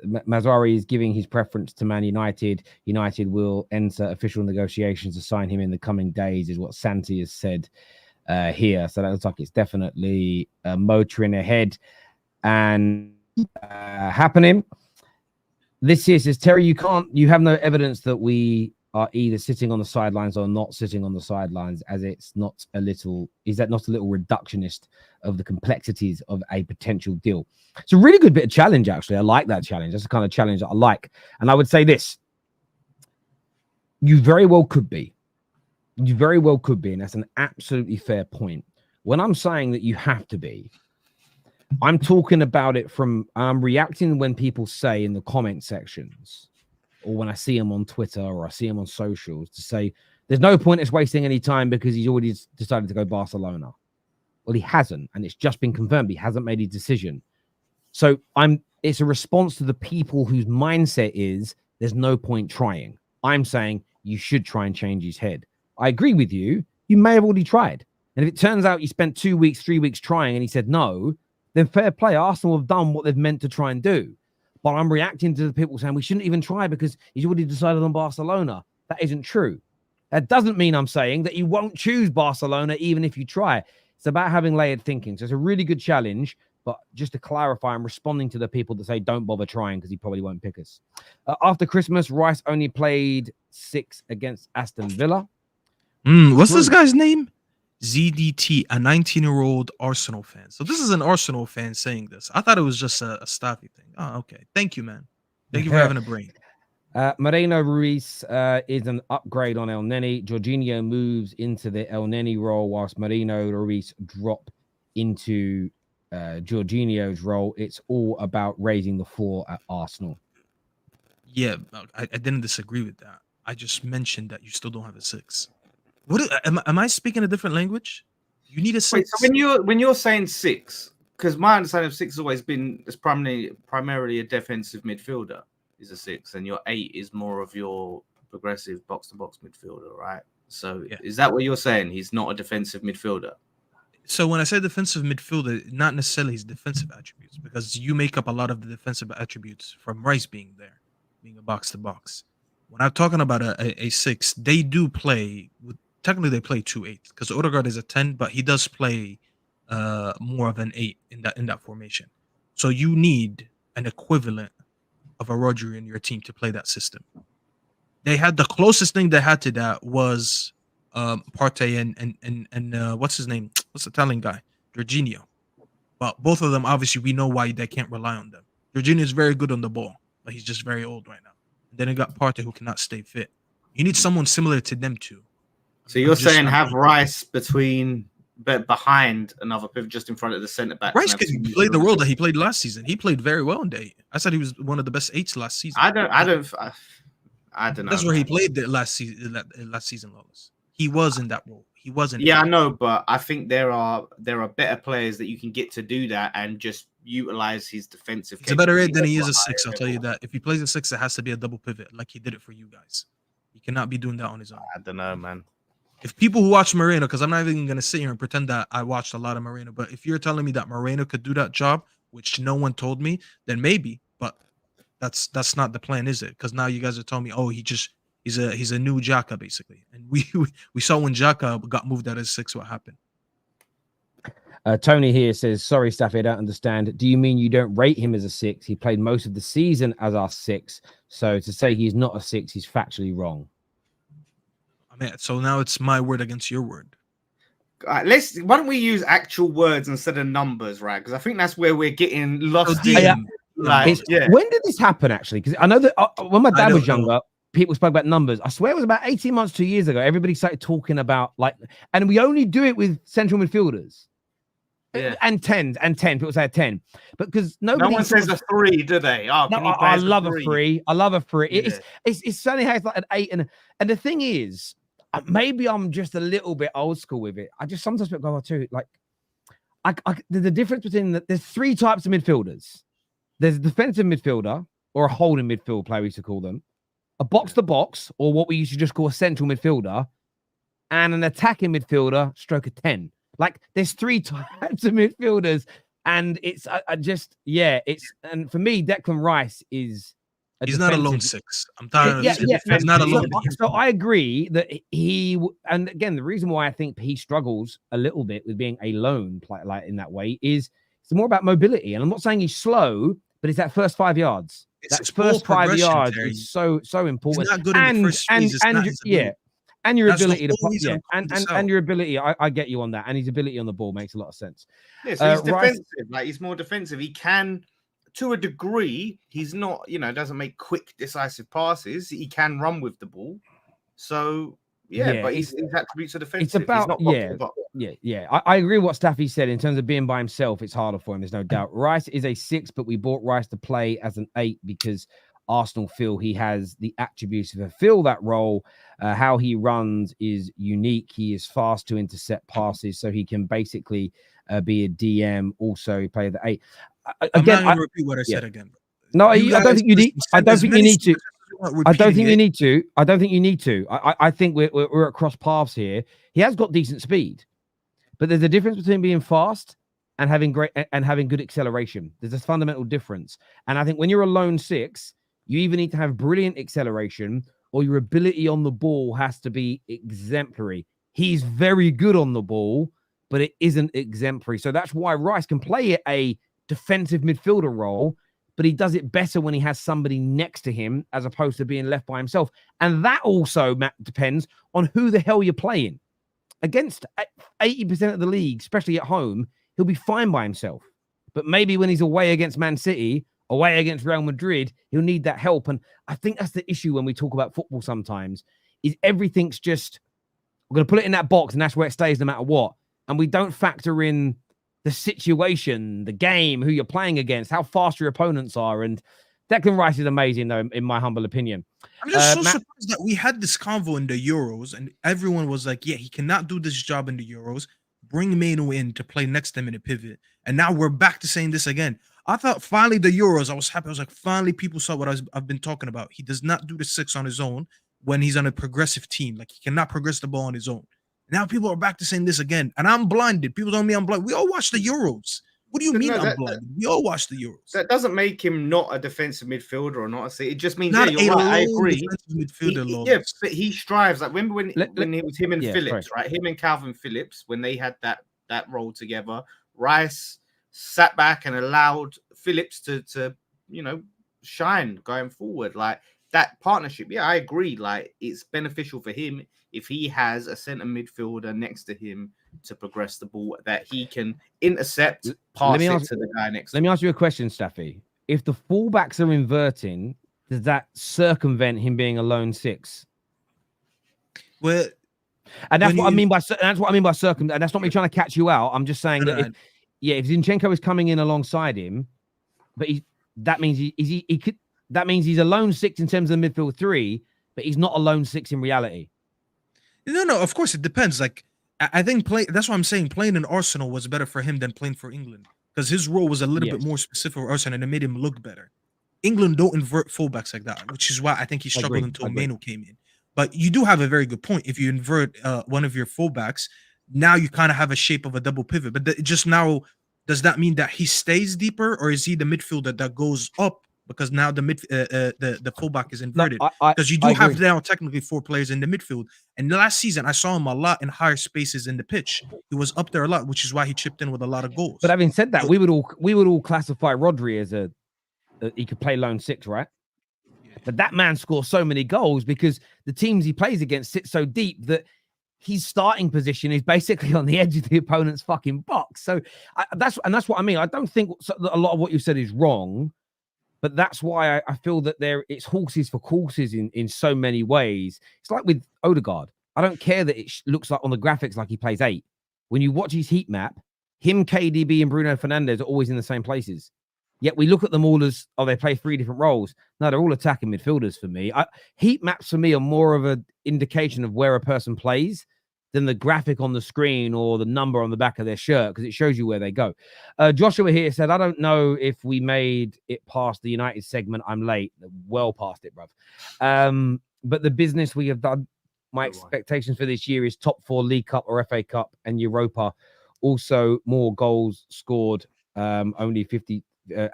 Mazraoui is giving his preference to Man United. United will enter official negotiations to sign him in the coming days, is what Santi has said here. So that looks like it's definitely motoring ahead and happening. This is Terry. You have no evidence that we are either sitting on the sidelines or not sitting on the sidelines, as it's not a little, is that not a little reductionist of the complexities of a potential deal? It's a really good bit of challenge, actually. I like that challenge. That's the kind of challenge that I like. And I would say this, you very well could be. You very well could be, and that's an absolutely fair point. When I'm saying that you have to be, I'm talking about it from, I'm reacting when people say in the comment sections, or when I see him on Twitter or I see him on socials, to say there's no point in wasting any time because he's already decided to go Barcelona. Well, he hasn't, and it's just been confirmed. He hasn't made his decision. So it's a response to the people whose mindset is there's no point trying. I'm saying you should try and change his head. I agree with you. You may have already tried. And if it turns out you spent 2 weeks, 3 weeks trying and he said no, then fair play. Arsenal have done what they've meant to try and do. But I'm reacting to the people saying we shouldn't even try because he's already decided on Barcelona. That isn't true. That doesn't mean I'm saying that you won't choose Barcelona even if you try. It's about having layered thinking. So it's a really good challenge. But just to clarify, I'm responding to the people that say don't bother trying because he probably won't pick us. After Christmas, Rice only played 6 against Aston Villa. What's this guy's name? ZDT, a 19-year-old Arsenal fan. So this is an Arsenal fan saying this. I thought it was just a Staffy thing. Oh, okay. Thank you, man. Thank you for having a brain. Merino Ruiz is an upgrade on El Neni. Jorginho moves into the El Neni role whilst Merino Ruiz drop into Jorginho's role. It's all about raising the floor at Arsenal. Yeah, I didn't disagree with that. I just mentioned that you still don't have a 6. What am I speaking a different language? You need a 6. Wait, so when you're saying 6, because my understanding of 6 has always been it's primarily a defensive midfielder is a 6, and your 8 is more of your progressive box-to-box midfielder, right? So Is that what you're saying? He's not a defensive midfielder. So when I say defensive midfielder, not necessarily his defensive attributes, because you make up a lot of the defensive attributes from Rice being there, being a box-to-box. When I'm talking about a 6, they do play with. Technically, they play 2 8s because Odegaard is a 10, but he does play more of an 8 in that formation. So you need an equivalent of a Rodri in your team to play that system. They had the closest thing they had to that was Partey and what's his name? What's the Italian guy? Jorginho. But both of them, obviously, we know why they can't rely on them. Jorginho is very good on the ball, but he's just very old right now. And then you got Partey who cannot stay fit. You need someone similar to them two. So you're saying have Rice behind another pivot, just in front of the centre back. Rice can play the role that he played last season. He played very well in day. I said he was one of the best 8s last season. I don't know. That's where he played the last season, Lawless. He was in that role. He wasn't. Yeah, I know, but I think there are better players that you can get to do that and just utilize his defensive. He's a better 8 than he is a 6. I'll tell you that. If he plays a 6, it has to be a double pivot, like he did it for you guys. He cannot be doing that on his own. I don't know, man. If people who watch Merino, because I'm not even going to sit here and pretend that I watched a lot of Merino, but if you're telling me that Merino could do that job, which no one told me, then maybe. But that's not the plan, is it? Because now you guys are telling me, oh, he's a new Xhaka basically, and we saw when Xhaka got moved out as 6, what happened. Tony here says, sorry, Staffy, I don't understand. Do you mean you don't rate him as a 6? He played most of the season as our 6. So to say he's not a 6, he's factually wrong. I mean, so now it's my word against your word. Why don't we use actual words instead of numbers, right? Because I think that's where we're getting lost in. When did this happen, actually? Because I know that when my dad was younger, people spoke about numbers. I swear it was about 18 months, 2 years ago. Everybody started talking about, and we only do it with central midfielders. Yeah. And 10. People say a 10. But because no one says a 3, do they? Oh, no, I love a 3. I love a 3. Yeah. It's certainly has like an 8. And the thing is, maybe I'm just a little bit old school with it. I just sometimes go too. Like, the difference between there's 3 types of midfielders. There's a defensive midfielder or a holding midfield player, we used to call them, a box to box, or what we used to just call a central midfielder, and an attacking midfielder, stroke a 10. Like, there's 3 types of midfielders, and it's and for me, Declan Rice is. He's not a lone 6. I'm tired of this. He's not a lone. So I agree that and again, the reason why I think he struggles a little bit with being a lone player in that way is it's more about mobility. And I'm not saying he's slow, but it's that first 5 yards. It's That all first 5 progression, yards Terry. is so important. He's not good in the first phase. It's not his ability. And your That's the ability to whole reason I'm calling this out. and your ability. I get you on that, and his ability on the ball makes a lot of sense. Yeah, so he's Rice- defensive. Like he's more defensive. He can, to a degree. He's not, doesn't make quick, decisive passes. He can run with the ball. So Yeah, but his attributes are defensive. It's about he's not box to box. Yeah. I agree with what Staffy said in terms of being by himself. It's harder for him. There's no doubt. Rice is a 6, but we bought Rice to play as an 8 because Arsenal feel he has the attributes to fulfill that role. How he runs is unique. He is fast to intercept passes, so he can basically be a DM. Also, play the 8. I'm not going to repeat what I said again. No, I don't think you need. I don't think you need to. I don't think you need to. I don't think you need to. I think we're at cross paths here. He has got decent speed, but there's a difference between being fast and having good acceleration. There's a fundamental difference. And I think when you're a lone 6, you either need to have brilliant acceleration or your ability on the ball has to be exemplary. He's very good on the ball, but it isn't exemplary. So that's why Rice can play a defensive midfielder role, but he does it better when he has somebody next to him as opposed to being left by himself. And that also, Matt, depends on who the hell you're playing. Against 80% of the league, especially at home, he'll be fine by himself. But maybe when he's away against Man City, away against Real Madrid, he'll need that help. And I think that's the issue when we talk about football sometimes, is everything's just, we're going to put it in that box and that's where it stays no matter what. And we don't factor in the situation, the game, who you're playing against, how fast your opponents are. And Declan Rice is amazing, though, in my humble opinion. I'm just surprised that we had this convo in the Euros and everyone was like, yeah, he cannot do this job in the Euros. Bring Merino in to play next to him in a pivot. And now we're back to saying this again. I thought finally the Euros, I was happy. I was like, finally people saw what I've been talking about. He does not do the 6 on his own when he's on a progressive team. Like, he cannot progress the ball on his own. Now people are back to saying this again, and I'm blinded. People tell me I'm blind. We all watch the Euros. What do you mean I'm blinded? We all watch the Euros. That doesn't make him not a defensive midfielder or not a C. It just means Not you're right. I agree. Midfielder, but he strives. Like remember when it was him and Phillips, right? Him and Calvin Phillips when they had that role together. Rice sat back and allowed Phillips to shine going forward. Like that partnership. Yeah, I agree. Like it's beneficial for him if he has a centre midfielder next to him to progress the ball that he can intercept, pass it to the guy next to him. Let me ask you a question, Staffy. If the fullbacks are inverting, does that circumvent him being a lone 6? Well, and that's what I mean by circumvent. And that's not me trying to catch you out. I'm just saying that if Zinchenko is coming in alongside him, but that means he's a lone 6 in terms of the midfield 3, but he's not a lone 6 in reality. No, of course it depends. Like I think that's why I'm saying playing in Arsenal was better for him than playing for England because his role was a little bit more specific for Arsenal and it made him look better. England don't invert fullbacks like that, which is why I think he struggled until Merino came in. But you do have a very good point. If you invert one of your fullbacks, now you kind of have a shape of a double pivot. But just now, does that mean that he stays deeper, or is he the midfielder that goes up? Because now the fullback is inverted. Because you do have now technically 4 players in the midfield. And last season, I saw him a lot in higher spaces in the pitch. He was up there a lot, which is why he chipped in with a lot of goals. But having said that, we would all classify Rodri as he could play lone 6, right? Yeah. But that man scores so many goals because the teams he plays against sit so deep that his starting position is basically on the edge of the opponent's fucking box. So that's what I mean. I don't think a lot of what you said is wrong. But that's why I feel that it's horses for courses in so many ways. It's like with Odegaard. I don't care that it looks like on the graphics like he plays 8. When you watch his heat map, him, KDB, and Bruno Fernandes are always in the same places. Yet we look at them all as, they play 3 different roles. No, they're all attacking midfielders for me. Heat maps for me are more of an indication of where a person plays than the graphic on the screen or the number on the back of their shirt, because it shows you where they go. Joshua here said, I don't know if we made it past the United segment. I'm late. Well past it, bruv. But the business we have done, my expectations for this year is top 4 League Cup or FA Cup and Europa. Also, more goals scored, only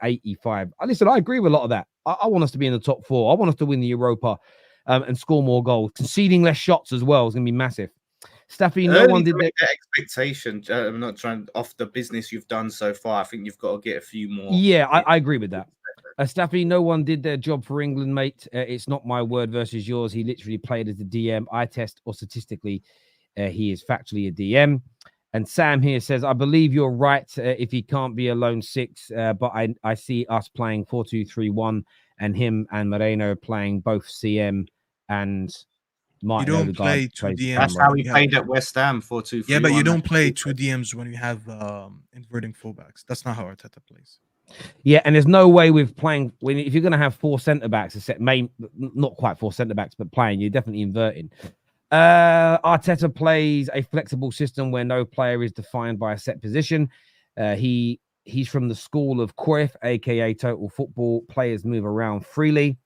85. Listen, I agree with a lot of that. I want us to be in the top 4. I want us to win the Europa and score more goals. Conceding less shots as well is going to be massive. Staffy, no one did that expectation. I'm not trying off the business you've done so far. I think you've got to get a few more. Yeah, I agree with that. Staffy, no one did their job for England, mate. It's not my word versus yours. He literally played as a DM. I test, or statistically, he is factually a DM. And Sam here says, I believe you're right if he can't be a lone 6, but I see us playing 4-2-3-1 and him and Merino playing both CM and You don't play 2 DMs. That's how we played at West Ham 4-2-3-1. Yeah, but you don't play 2 DMs when you have inverting fullbacks. That's not how Arteta plays. Yeah, and there's no way with playing if you're going to have 4 centre backs, not quite 4 centre backs, but playing, you're definitely inverting. Arteta plays a flexible system where no player is defined by a set position. He's from the school of Cruyff, aka Total Football. Players move around freely.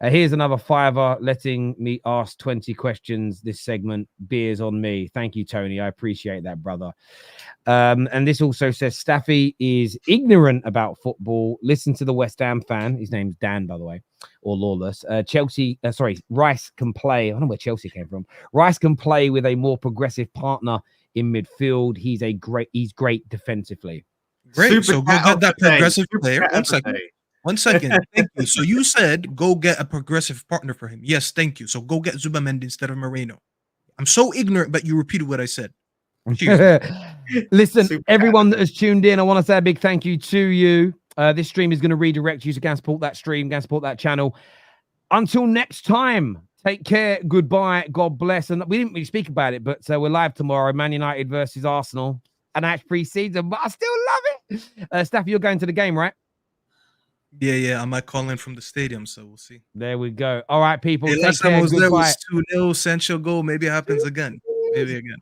Here's another $5 letting me ask 20 questions this segment. Beers on me. Thank you, Tony. I appreciate that, brother. And this also says Staffy is ignorant about football. Listen to the West Ham fan. His name's Dan, by the way, or Lawless. Rice can play. I don't know where Chelsea came from. Rice can play with a more progressive partner in midfield. He's great defensively. Great. So go get that progressive player. 1 second. 1 second. Thank you. So you said go get a progressive partner for him. Yes, thank you. So go get Zubamendi instead of Merino. I'm so ignorant, but you repeated what I said. Listen, everyone that has tuned in, I want to say a big thank you to you. This stream is going to redirect you to go and support that stream, go and support that channel. Until next time, take care. Goodbye. God bless. And we didn't really speak about it, but we're live tomorrow. Man United versus Arsenal. An match pre-season, but I still love it. Staffy, you're going to the game, right? Yeah. I might call in from the stadium, so we'll see. There we go. All right, people. Hey, last time I was there was 2-0, Sancho goal. Maybe it happens again. Maybe again.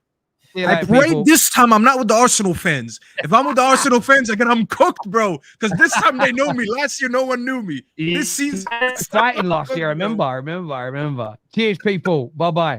I prayed this time I'm not with the Arsenal fans. If I'm with the Arsenal fans, again, I'm cooked, bro. Because this time they know me. Last year, no one knew me. This season, exciting last year. I remember. Cheers, people. Bye-bye.